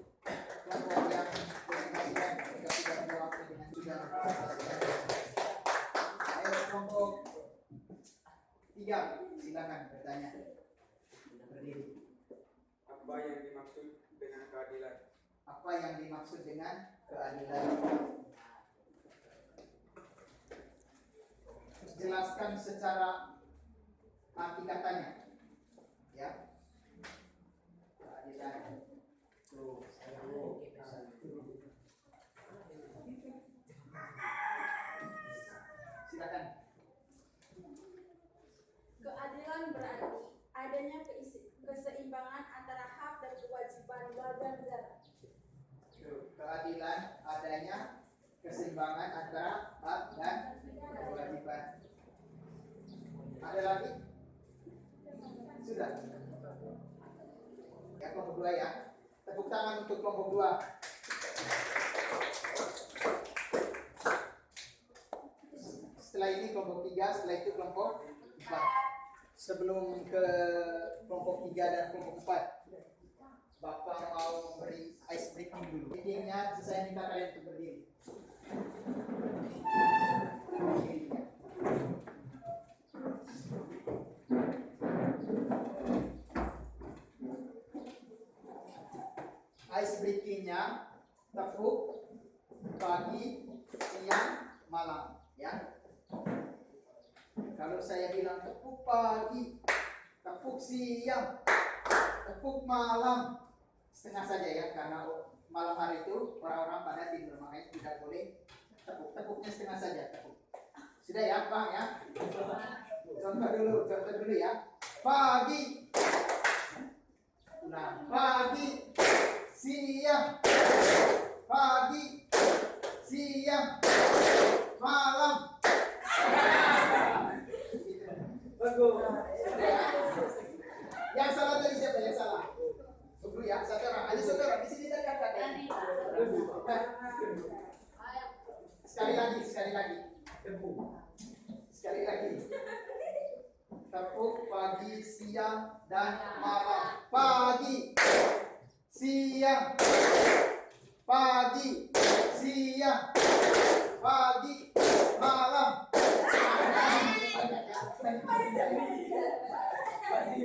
kelompok yang menyaksikan. Kita sudah waktu dengan sudah. Ayo kelompok 3, silakan bertanya. Berdiri. Apa yang dimaksud dengan keadilan? Apa yang dimaksud dengan keadilan? Jelaskan secara arti katanya. Ya. Keadilan. Tuh, silakan. Keadilan berarti adanya keseimbangan antara hak dan kewajiban warga negara. Keadilan adanya keseimbangan antara hak dan kewajiban. Ada lagi? Sudah. Ya, kelompok 2 ya. Tepuk tangan untuk kelompok 2. Setelah ini kelompok 3, setelah itu kelompok 4. Sebelum ke kelompok 3 dan kelompok 4, Bapak mau beri ice breaking dulu. Breakingnya saya minta kalian untuk berdiri. Ice breakingnya tepuk pagi, siang, malam, ya. Kalau saya bilang tepuk pagi, tepuk siang, tepuk malam, setengah saja ya, karena malam hari itu orang-orang pada tidur, makanya tidak boleh tepuk. Tepuknya setengah saja, tepuk. Sudah ya, Bang ya? Contoh dulu ya. Pagi. Nah, pagi, siang, pagi, siang, malam. Bagus. Yang salah tadi siapa? Yang salah. Dulu ya, satu orang. Ayo saudara, di sini tadi ada. Sekali lagi. Sekali lagi. Tepuk pagi, siang, dan malam. Pagi, siang, pagi, siang, pagi, malam.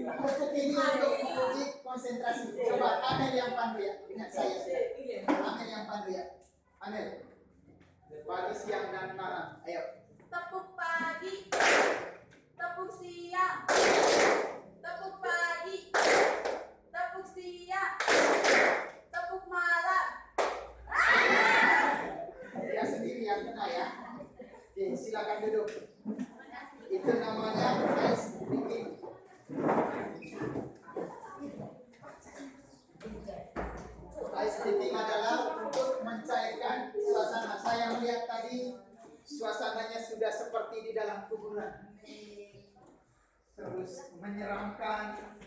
Untuk ini untuk menguji konsentrasi. Coba Anel yang pandu ya. Ingat saya. Anel yang pandu ya. Anel. Pagi, siang, dan malam. Ayo. Tepuk pagi, tepuk siang, tepuk pagi, tepuk siang, tepuk malam. Ya sendiri yang kena ya. Oke, silakan duduk. Itu namanya ice breaking. Ice breaking adalah untuk mencairkan suasana. Saya melihat tadi suasananya sudah seperti di dalam kuburan. Terus menyeramkan.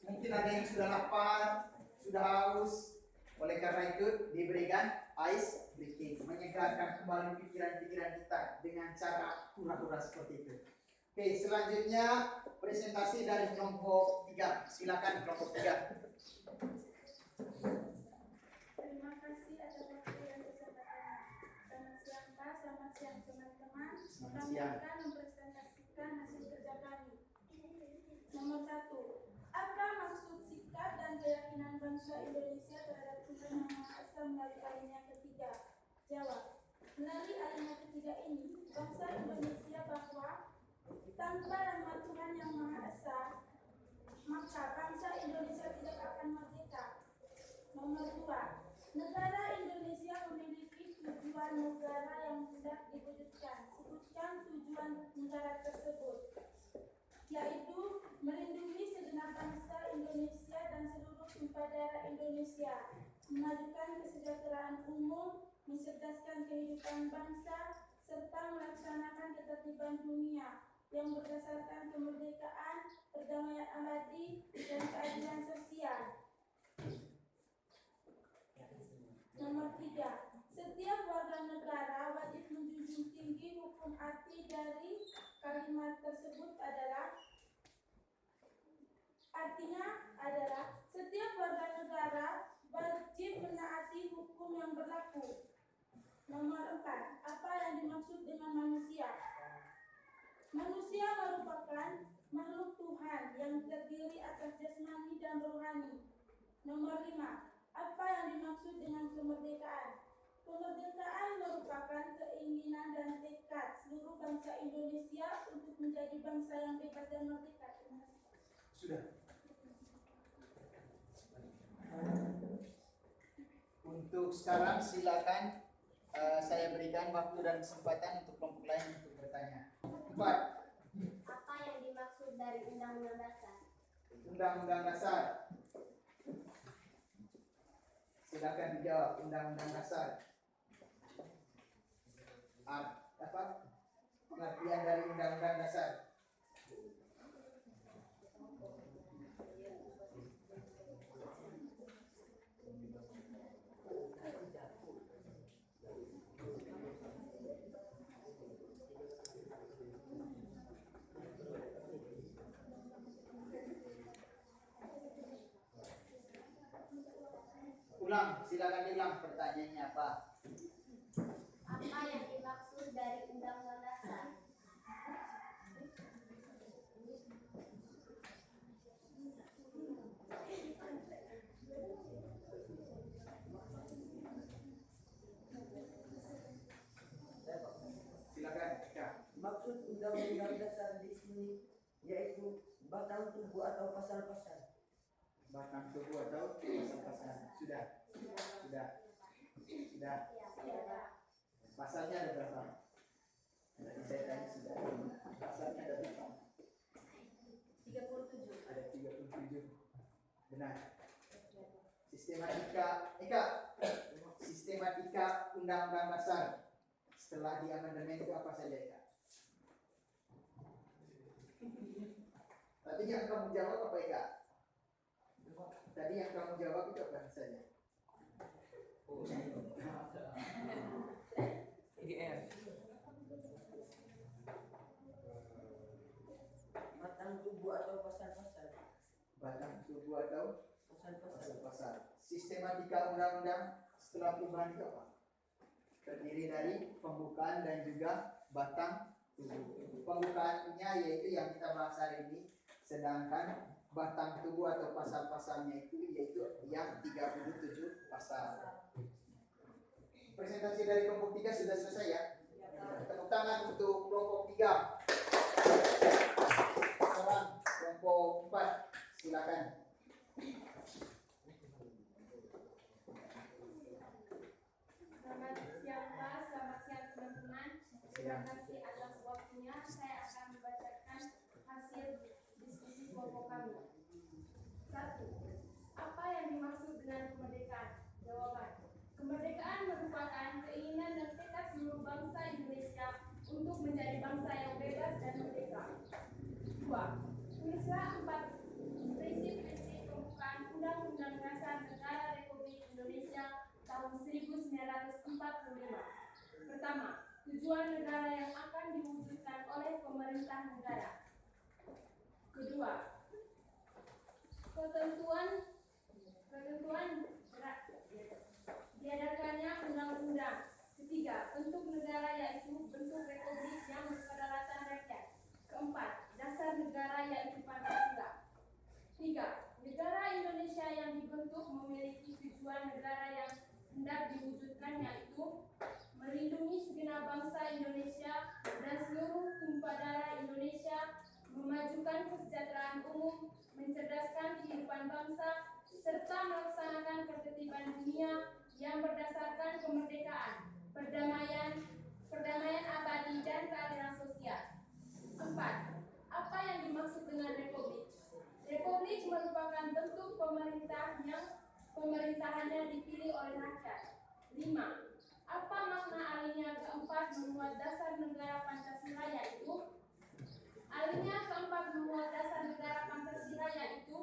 Mungkin ada yang sudah lapar, sudah haus. Oleh karena itu diberikan ice breaking, menyegarkan kembali pikiran-pikiran kita dengan cara pura-pura seperti itu. Oke, selanjutnya presentasi dari kelompok 3. Silakan kelompok 3. Terima kasih atas waktu dan kesempatannya. Selamat siang Pak, selamat siang teman-teman. Selamat Kami siang. akan mempresentasikan hasil kerja kami. Nomor 1. Apa maksud sikap dan keyakinan bangsa Indonesia terhadap Tuhan Yang Maha Esa melalui alinea ketiga? Jawab. Melalui alinea ketiga ini, bangsa Indonesia bahwa tanpa rahmat Tuhan Yang Maha Esa, maka bangsa Indonesia tidak akan merdeka. Nomor 2. Negara Indonesia memiliki tujuan negara yang hendak diwujudkan. Sebutkan tujuan negara tersebut, yaitu melindungi segenap bangsa Indonesia dan seluruh tumpah darah Indonesia, memajukan kesejahteraan umum, mencerdaskan kehidupan bangsa, serta melaksanakan ketertiban dunia yang berdasarkan kemerdekaan, perdamaian abadi, dan keadilan sosial. Nomor 3. Setiap warga negara wajib menjunjung tinggi hukum. Arti dari kalimat tersebut adalah setiap warga negara wajib menaati hukum yang berlaku. Nomor 4. Apa yang dimaksud dengan manusia? Manusia merupakan makhluk Tuhan yang terdiri atas jasmani dan rohani. Nomor 5. Apa yang dimaksud dengan kemerdekaan? Kemerdekaan merupakan keinginan dan tekad seluruh bangsa Indonesia untuk menjadi bangsa yang bebas dan merdeka. Sudah. Untuk sekarang silakan saya berikan waktu dan kesempatan untuk kelompok lain untuk bertanya. 4. Apa yang dimaksud dari Undang-Undang Dasar? Undang-Undang Dasar. Silakan dijawab. Undang-Undang Dasar. Apa? Pengertian dari Undang-Undang Dasar. Ulang, silakan diulang pertanyaannya apa? Apa yang dimaksud dari Undang-Undang Dasar? Silakan, Kak. Maksud Undang-Undang Dasar di sini yaitu batang tubuh atau pasal-pasal. Batang tubuh atau pasal-pasal. Sudah. Pasalnya ada berapa? Tadi saya tanya sudah. Pasalnya ada berapa? 37. Ada 37. Benar. Sistematika Undang-Undang Dasar setelah diamandemen itu apa saja, Eka? Tadi yang kamu jawab apa, Eka? Tadi yang kamu jawab itu apa saja? IGR. Batang tubuh atau pasal-pasal. Batang tubuh atau Pasal-pasal. pasal. Sistematika undang-undang setelah perubahan itu apa? Terdiri dari pembukaan dan juga batang tubuh. Pembukaannya yaitu yang kita bahas hari ini, sedangkan batang tubuh atau pasal-pasalnya itu yaitu yang 37 pasal. Presentasi dari kelompok 3 sudah selesai ya? Tepuk tangan untuk kelompok 3. Sekarang kelompok 4, silakan. Selamat siang Pak, selamat siang teman-teman. Terima kasih atas waktunya. Saya akan membacakan hasil diskusi kelompok kami. 1. Apa yang dimaksud dengan kemerdekaan? Jawaban. Kemerdekaan merupakan keinginan dan tekad seluruh bangsa Indonesia untuk menjadi bangsa yang bebas dan merdeka. 2. Tulislah 4 prinsip-prinsip pembukaan Undang-Undang Dasar Negara Republik Indonesia tahun 1945. Pertama, tujuan negara yang akan diwujudkan oleh pemerintah negara. Kedua, ketentuan diadakannya undang-undang. Ketiga, bentuk negara yaitu bentuk republik yang berkedaulatan rakyat. Keempat, dasar negara yaitu Pancasila. 3. Negara Indonesia yang dibentuk memiliki tujuan negara yang hendak diwujudkan yaitu melindungi segenap bangsa Indonesia dan seluruh tumpah darah Indonesia, memajukan kesejahteraan umum, mencerdaskan kehidupan bangsa, serta melaksanakan ketertiban dunia yang berdasarkan kemerdekaan, perdamaian abadi dan keadilan sosial. 4. Apa yang dimaksud dengan republik? Republik merupakan bentuk pemerintah yang pemerintahannya dipilih oleh rakyat. 5. Apa makna alinea keempat memuat dasar negara Pancasila yaitu? Alinea keempat memuat dasar negara Pancasila yaitu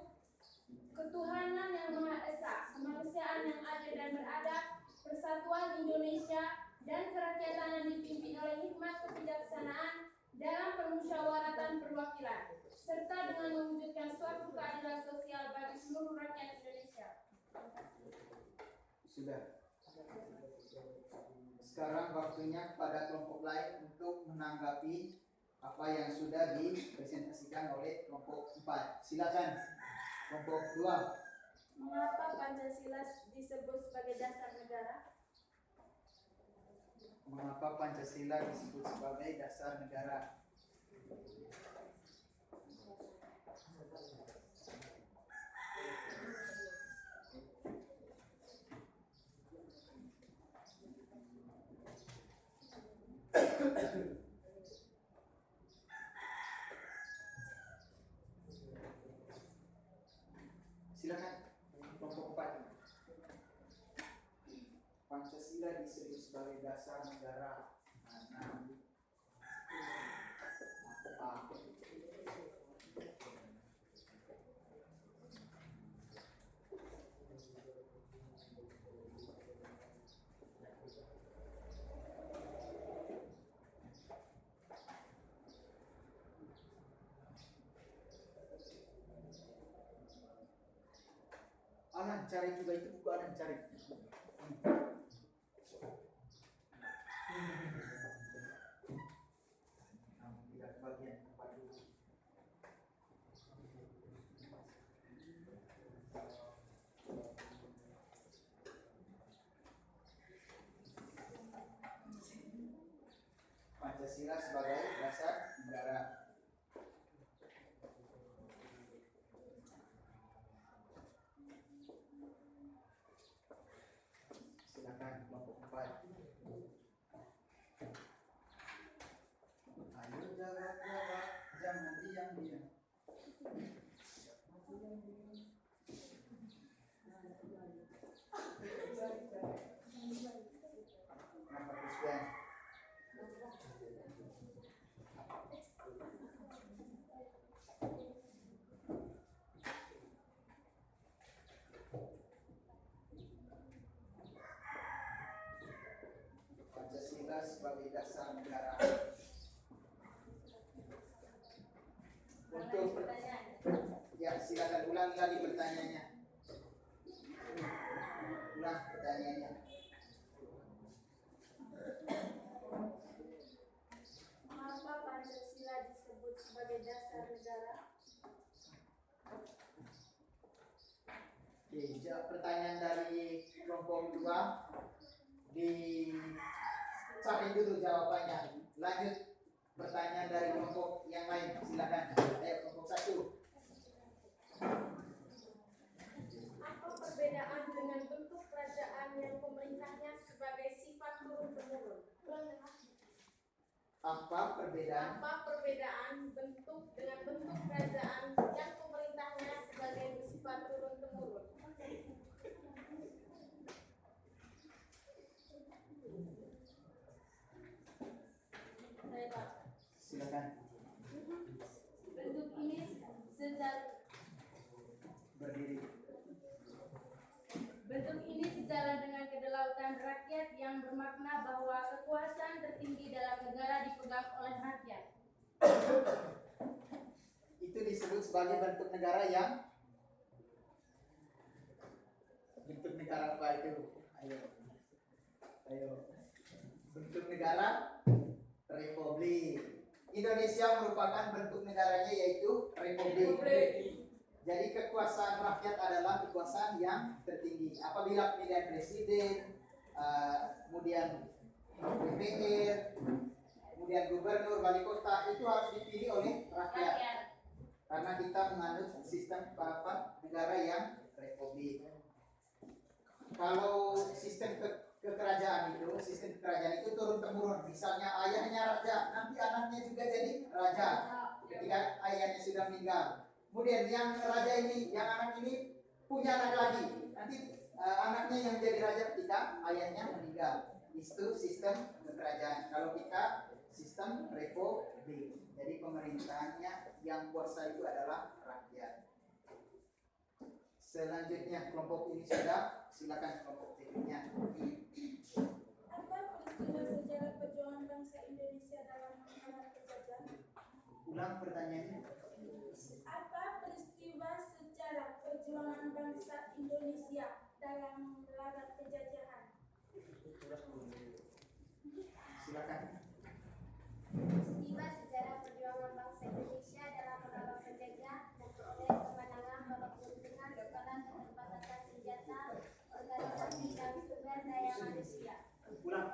ketuhanan yang Maha Esa, kemanusiaan yang adil dan beradab, persatuan Indonesia, dan kerakyatan yang dipimpin oleh hikmat kebijaksanaan dalam permusyawaratan perwakilan, serta dengan mewujudkan suatu keadilan sosial bagi seluruh rakyat Indonesia. Sudah. Sekarang waktunya kepada kelompok lain untuk menanggapi apa yang sudah dipresentasikan oleh kelompok 4. Silakan kelompok 2. Mengapa Pancasila disebut sebagai dasar negara? Mengapa Pancasila disebut sebagai dasar negara? Silakan kelompok 4. Pancasila disebut sebagai dasar negara karena apa? Alan cari juga itu buku Alan cari. Tidak bagian tempat dulu. Pancasila sebagai dasar negara. Silakan kelompok 4. Ayo jawab, jangan diam. Kenapa Christian? Pancasila sebagai dasar negara. Untuk ya silakan ulang lagi pertanyaannya. Ulang pertanyaannya. Mengapa Pancasila disebut sebagai dasar negara? Oke, jawab pertanyaan dari kelompok 2 dicari dulu jawabannya. Lanjut pertanyaan dari kelompok yang lain. Silakan. Ayo kelompok 1. Apa perbedaan dengan bentuk kerajaan yang pemerintahnya sebagai sifat turun-temurun? Apa perbedaan? Apa perbedaan bentuk dengan bentuk kerajaan yang pemerintahnya sebagai bersifat turun-temurun? Saya Pak. Silakan. Bentuk ini Berdiri. Bentuk ini sejalan dengan kedaulatan rakyat yang bermakna bahwa kekuasaan tertinggi dalam negara dipegang oleh rakyat. Itu disebut sebagai bentuk negara yang bentuk negara apa itu? Ayo. Bentuk negara republik. Indonesia merupakan bentuk negaranya yaitu republik. Jadi kekuasaan rakyat adalah kekuasaan yang tertinggi. Apabila pemilihan presiden, kemudian DPR, kemudian gubernur, wali kota itu harus dipilih oleh rakyat. Karena kita menganut sistem negara yang republik. Kalau sistem kekerajaan itu turun temurun. Misalnya ayahnya raja, nanti anaknya juga jadi raja. Ketika ayahnya sudah meninggal. Kemudian yang raja ini, yang anak ini punya anak lagi. Nanti anaknya yang jadi raja ketika ayahnya meninggal. Itu sistem kerajaan. Kalau kita sistem republik. Jadi pemerintahannya yang kuasa itu adalah rakyat. Selanjutnya kelompok ini sudah, silakan kelompok berikutnya. Apa peristiwa sejarah perjuangan bangsa Indonesia dalam melawan penjajah? Ulang pertanyaannya. Apa peristiwa sejarah perjuangan bangsa Indonesia dalam melawan penjajahan? Silakan. Peristiwa sejarah perjuangan bangsa Indonesia dalam melawan penjajah memperoleh kemenangan walaupun dengan segala keterbatasan senjata, organisasi dan sumber daya manusia. Ulang.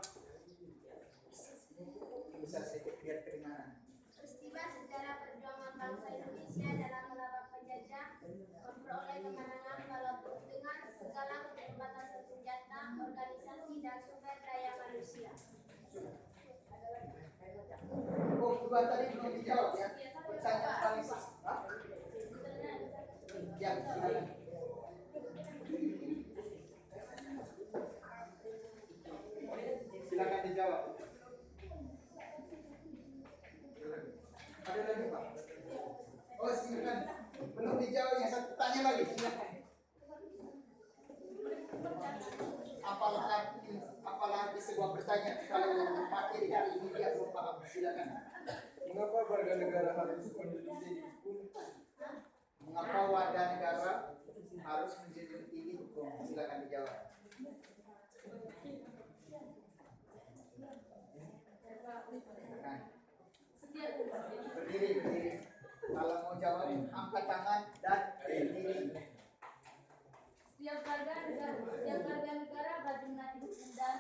Bisa sedikit biar kedengaran. Peristiwa sejarah perjuangan bangsa Indonesia dalam melawan penjajah memperoleh kemenangan walaupun dengan segala keterbatasan senjata, organisasi dan sumber daya manusia. Oh, dua tadi belum dijawab ya. Pertanyaan paling Hah? Ya, silakan. Silakan dijawab. Ada lagi Pak? Oh silakan. Belum dijawab yang satu tanya lagi. Silakan. Apalagi sebuah pertanyaan kalau materi hari ini dia belum paham. Silakan. Mengapa warga negara harus menjunjung tinggi hukum? Mengapa warga negara harus menjunjung tinggi hukum? Silakan dijawab. Silakan. Berdiri. Kalau mau jawab, angkat tangan dan berdiri. Setiap warga negara wajib menaati hukum dan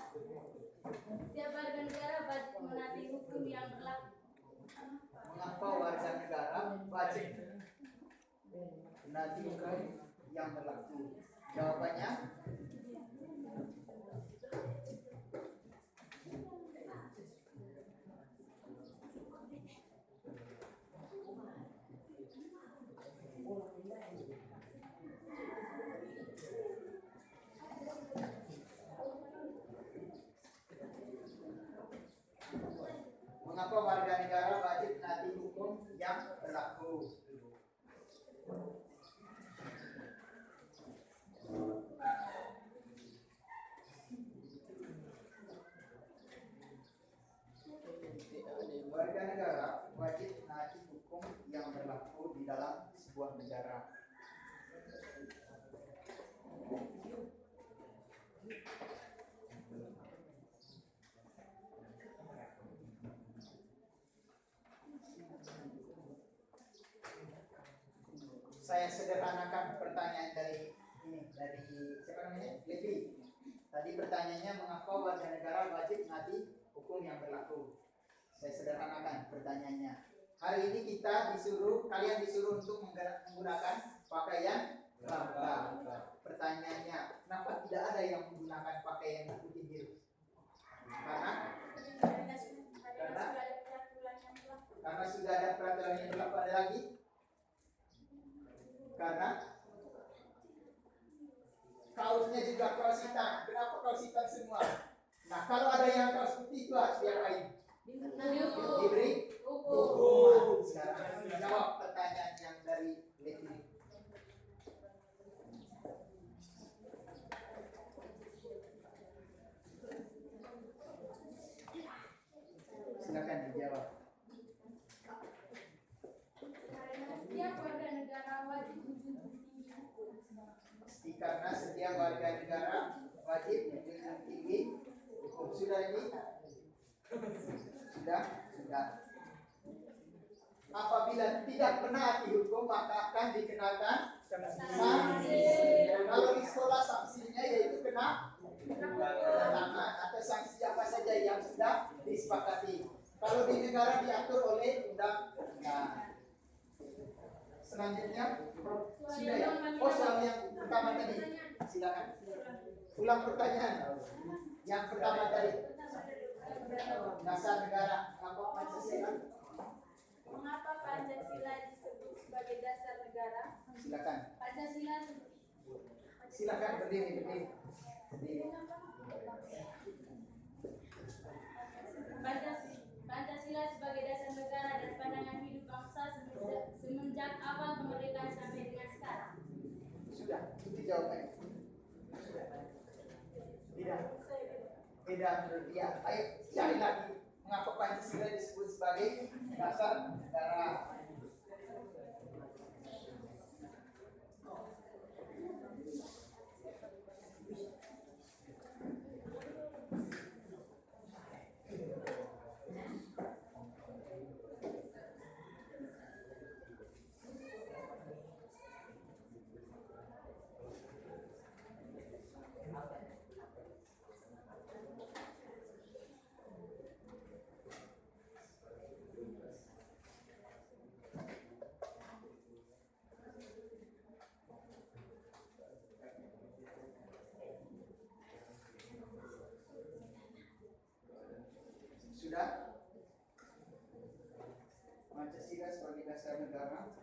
setiap warga negara wajib menaati hukum yang berlaku. Mengapa warga negara wajib menaati hukum yang berlaku? Jawabannya mengapa warga negara wajib menaati hukum yang berlaku? Warga negara wajib menaati hukum yang berlaku di dalam sebuah negara. Saya sederhanakan pertanyaan dari siapa namanya? Levi. Tadi pertanyaannya mengapa warga negara wajib menaati hukum yang berlaku. Saya sederhanakan pertanyaannya. Hari ini kalian disuruh untuk menggunakan pakaian lambang. Pertanyaannya, kenapa tidak ada yang menggunakan pakaian putih biru? Karena sudah ada peraturan yang berlaku. Ada lagi? Karena kaosnya juga kaos hitam. Kenapa kaos hitam semua? Nah, kalau ada yang kaos putih itu harus diapain? Diberi hukuman. Sekarang jawab pertanyaan yang dari Levi. Silakan dijawab. Karena setiap warga negara wajib menjunjung tinggi hukum. Karena setiap warga negara wajib menjunjung tinggi hukum. Sudah ini? Sudah. Apabila tidak menaati hukum maka akan dikenakan sanksi. Kalau di sekolah sanksinya yaitu kena tangan atau sanksi apa saja yang sudah disepakati. Kalau di negara diatur oleh undang-undang. Selanjutnya sudah ya. Oh soal yang pertama tadi. Silakan. Ulang pertanyaan. Yang pertama tadi. Dasar negara. Apa Pancasila? Mengapa Pancasila disebut sebagai dasar negara? Silakan. Pancasila Silakan berdiri. dijawab kan? Tidak. Tidak menurut dia. Ayo cari lagi. Mengapa Pancasila disebut sebagai dasar negara? Sudah? Pancasila sebagai dasar negara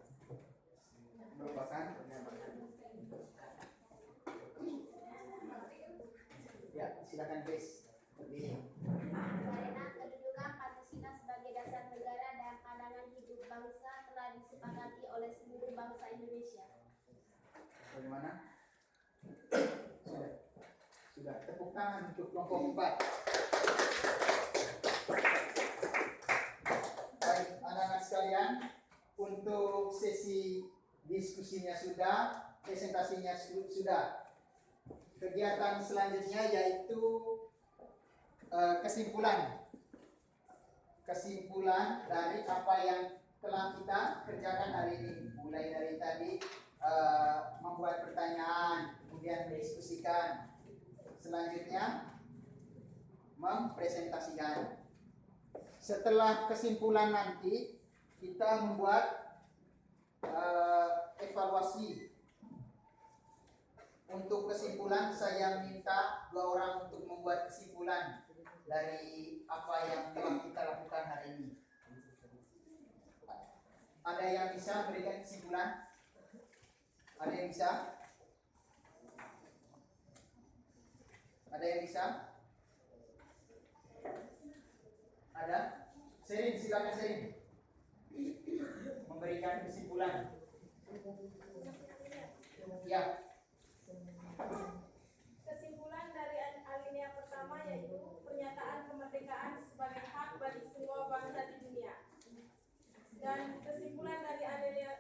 merupakan ya, silakan guys. Berdiri. Karena kedudukan Pancasila sebagai dasar negara dan pandangan hidup bangsa telah disepakati oleh seluruh bangsa Indonesia. Bagaimana? Sudah. Sudah. Tepuk tangan untuk kelompok 4. Baik, anak-anak sekalian, untuk sesi diskusinya sudah, presentasinya sudah. Kegiatan selanjutnya yaitu kesimpulan dari apa yang telah kita kerjakan hari ini, mulai dari tadi membuat pertanyaan, kemudian mendiskusikan, selanjutnya mempresentasikan. Setelah kesimpulan nanti kita membuat evaluasi. Untuk kesimpulan saya minta 2 orang untuk membuat kesimpulan dari apa yang telah kita lakukan hari ini. Ada yang bisa memberikan kesimpulan? Ada yang bisa? Ada yang bisa? Ada? Serin, silakan Serin. Memberikan kesimpulan. Ya. Kesimpulan dari alinea pertama yaitu pernyataan kemerdekaan sebagai hak bagi semua bangsa di dunia. Dan kesimpulan dari alinea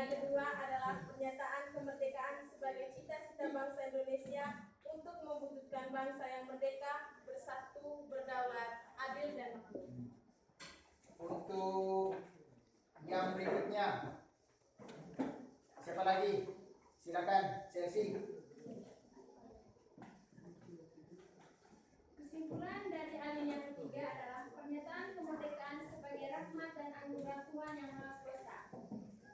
kedua adalah pernyataan kemerdekaan sebagai cita-cita bangsa Indonesia untuk mewujudkan bangsa yang merdeka, bersatu, berdaulat, adil dan makmur. Untuk yang berikutnya, siapa lagi? Silakan, Chelsea. Kesimpulan dari alinea ketiga adalah pernyataan kemerdekaan sebagai rahmat dan anugerah Tuhan Yang Maha Kuasa.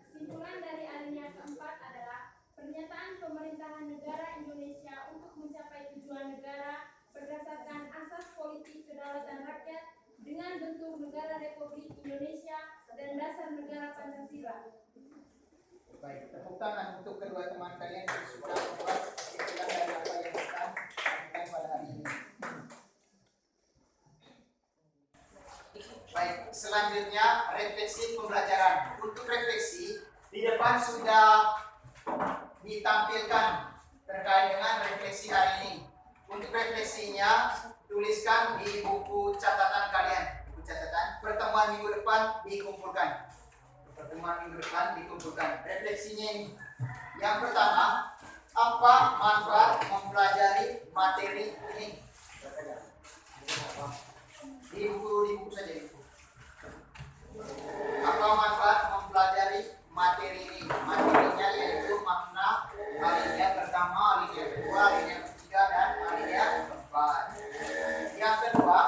Kesimpulan dari alinea keempat adalah pernyataan pemerintahan negara Indonesia untuk mencapai tujuan negara berdasarkan asas politik kedaulatan rakyat dengan bentuk negara Republik Indonesia dan dasar negara Pancasila. Baik, tepuk tangan untuk kedua teman kalian yang sudah membuat kesimpulan dari apa yang kita lakukan pada hari ini. Baik, selanjutnya refleksi pembelajaran. Untuk refleksi, di depan sudah ditampilkan terkait dengan refleksi hari ini. Untuk refleksinya, tuliskan di buku catatan kalian. Buku catatan, pertemuan minggu depan dikumpulkan. Refleksinya ini. Yang pertama, apa manfaat mempelajari materi ini? Di buku saja itu. Apa manfaat mempelajari materi ini? Materinya yaitu makna alinea pertama, alinea kedua, alinea ketiga, dan alinea keempat. Yang kedua,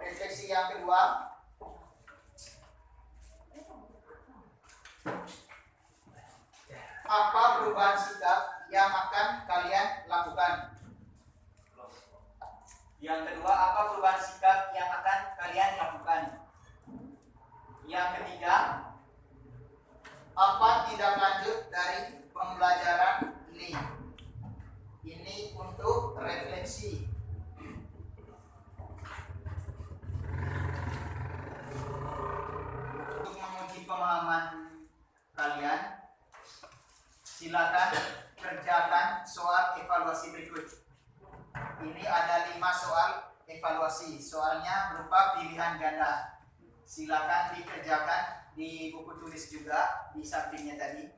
refleksi yang kedua, apa perubahan sikap yang akan kalian lakukan? Yang kedua, apa perubahan sikap yang akan kalian lakukan? Yang ketiga, apa tindak lanjut dari pembelajaran ini? Ini untuk refleksi. Untuk menguji pemahaman kalian, silakan kerjakan soal evaluasi berikut. Ini ada 5 soal evaluasi. Soalnya berupa pilihan ganda. Silakan dikerjakan di buku tulis juga di sampingnya tadi.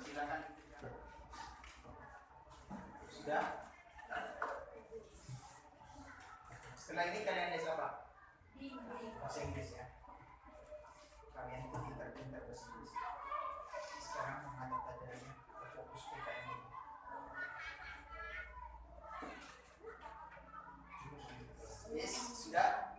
Silakan dikerjakan. Sudah? Setelah ini kalian les apa? Bahasa Inggris ya. Kalian itu pintar-pintar bahasa Inggris. Sekarang menghadap pelajarannya, fokus PKM ini. Yes, sudah.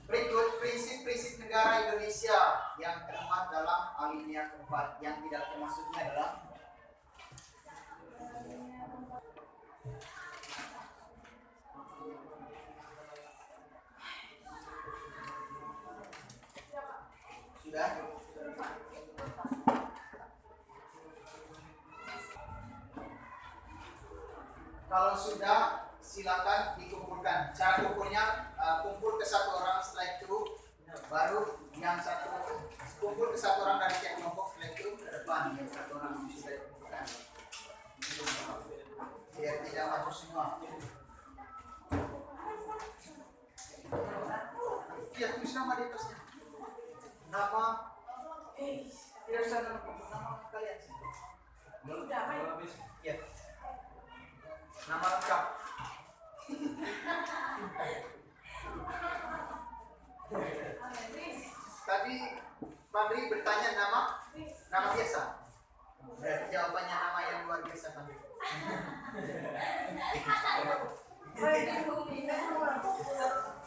Berikut prinsip-prinsip negara Indonesia yang termuat dalam alinea keempat. Yang tidak termasuknya adalah sudah. Kalau sudah, silakan dikumpulkan. Cara kumpulnya kumpul ke satu orang, setelah itu baru yang satu kumpul ke satu orang dari tiap kelompok, setelah itu ke depan yang satu orang yang sudah dikumpulkan. Biar tidak maju semua. Ya, tulis nama di atasnya. Nama tidak usah nama kalian. Ya. Nama lengkap. Tadi Fadri bertanya nama biasa. Berarti jawabannya nama yang luar biasa Fadri.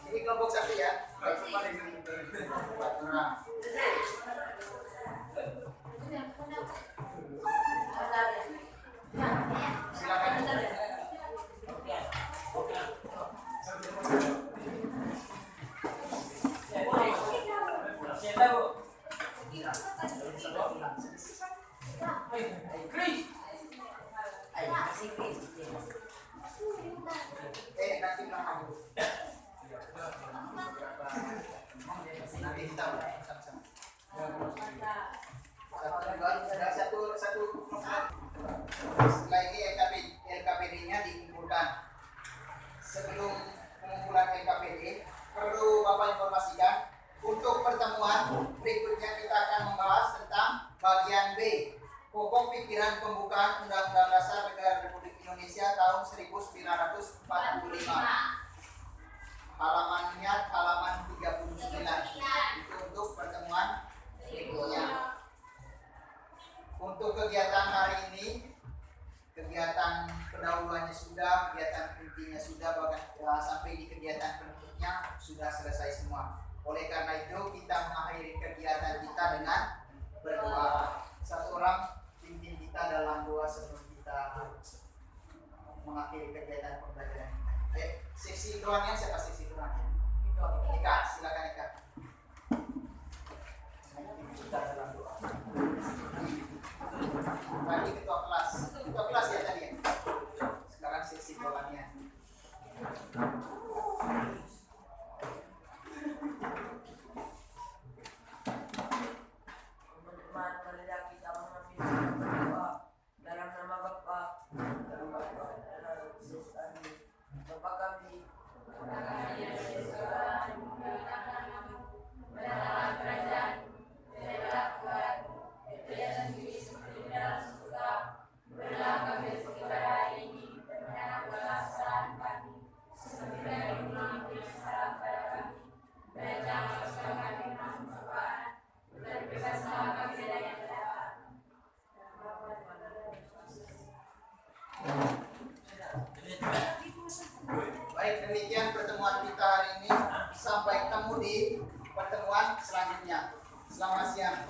Ini kelompok satu ya. Empat orang. Silakan. Nanti bilang aku. Nanti kita sama-sama. Satu. Setelah ini LKPD-nya dikumpulkan. Sebelum pengumpulan LKPD, perlu Bapak informasikan untuk pertemuan berikutnya kita akan membahas tentang bagian B, pokok pikiran pembukaan Undang-Undang Dasar Negara Republik Indonesia tahun 1945. Halamannya halaman 39. Itu untuk pertemuan berikutnya. Untuk kegiatan hari ini, kegiatan pendahuluannya sudah, kegiatan intinya sudah, bahkan sampai di kegiatan penutupnya sudah selesai semua. Oleh karena itu kita mengakhiri kegiatan kita dengan berdoa. Satu orang pimpin kita dalam doa sebelum kita mengakhiri kegiatan pembelajaran kita. Seksi doanya siapa seksi doanya? Eka, silakan Eka. Kita dalam doa. Tadi ketua kelas ya tadi ya. Sekarang seksi doanya. Dalam nama Bapa, dalam Bapa, dalam Yesus, amin. Bapa kami, Baik, demikian pertemuan kita hari ini. Sampai ketemu di pertemuan selanjutnya. Selamat siang.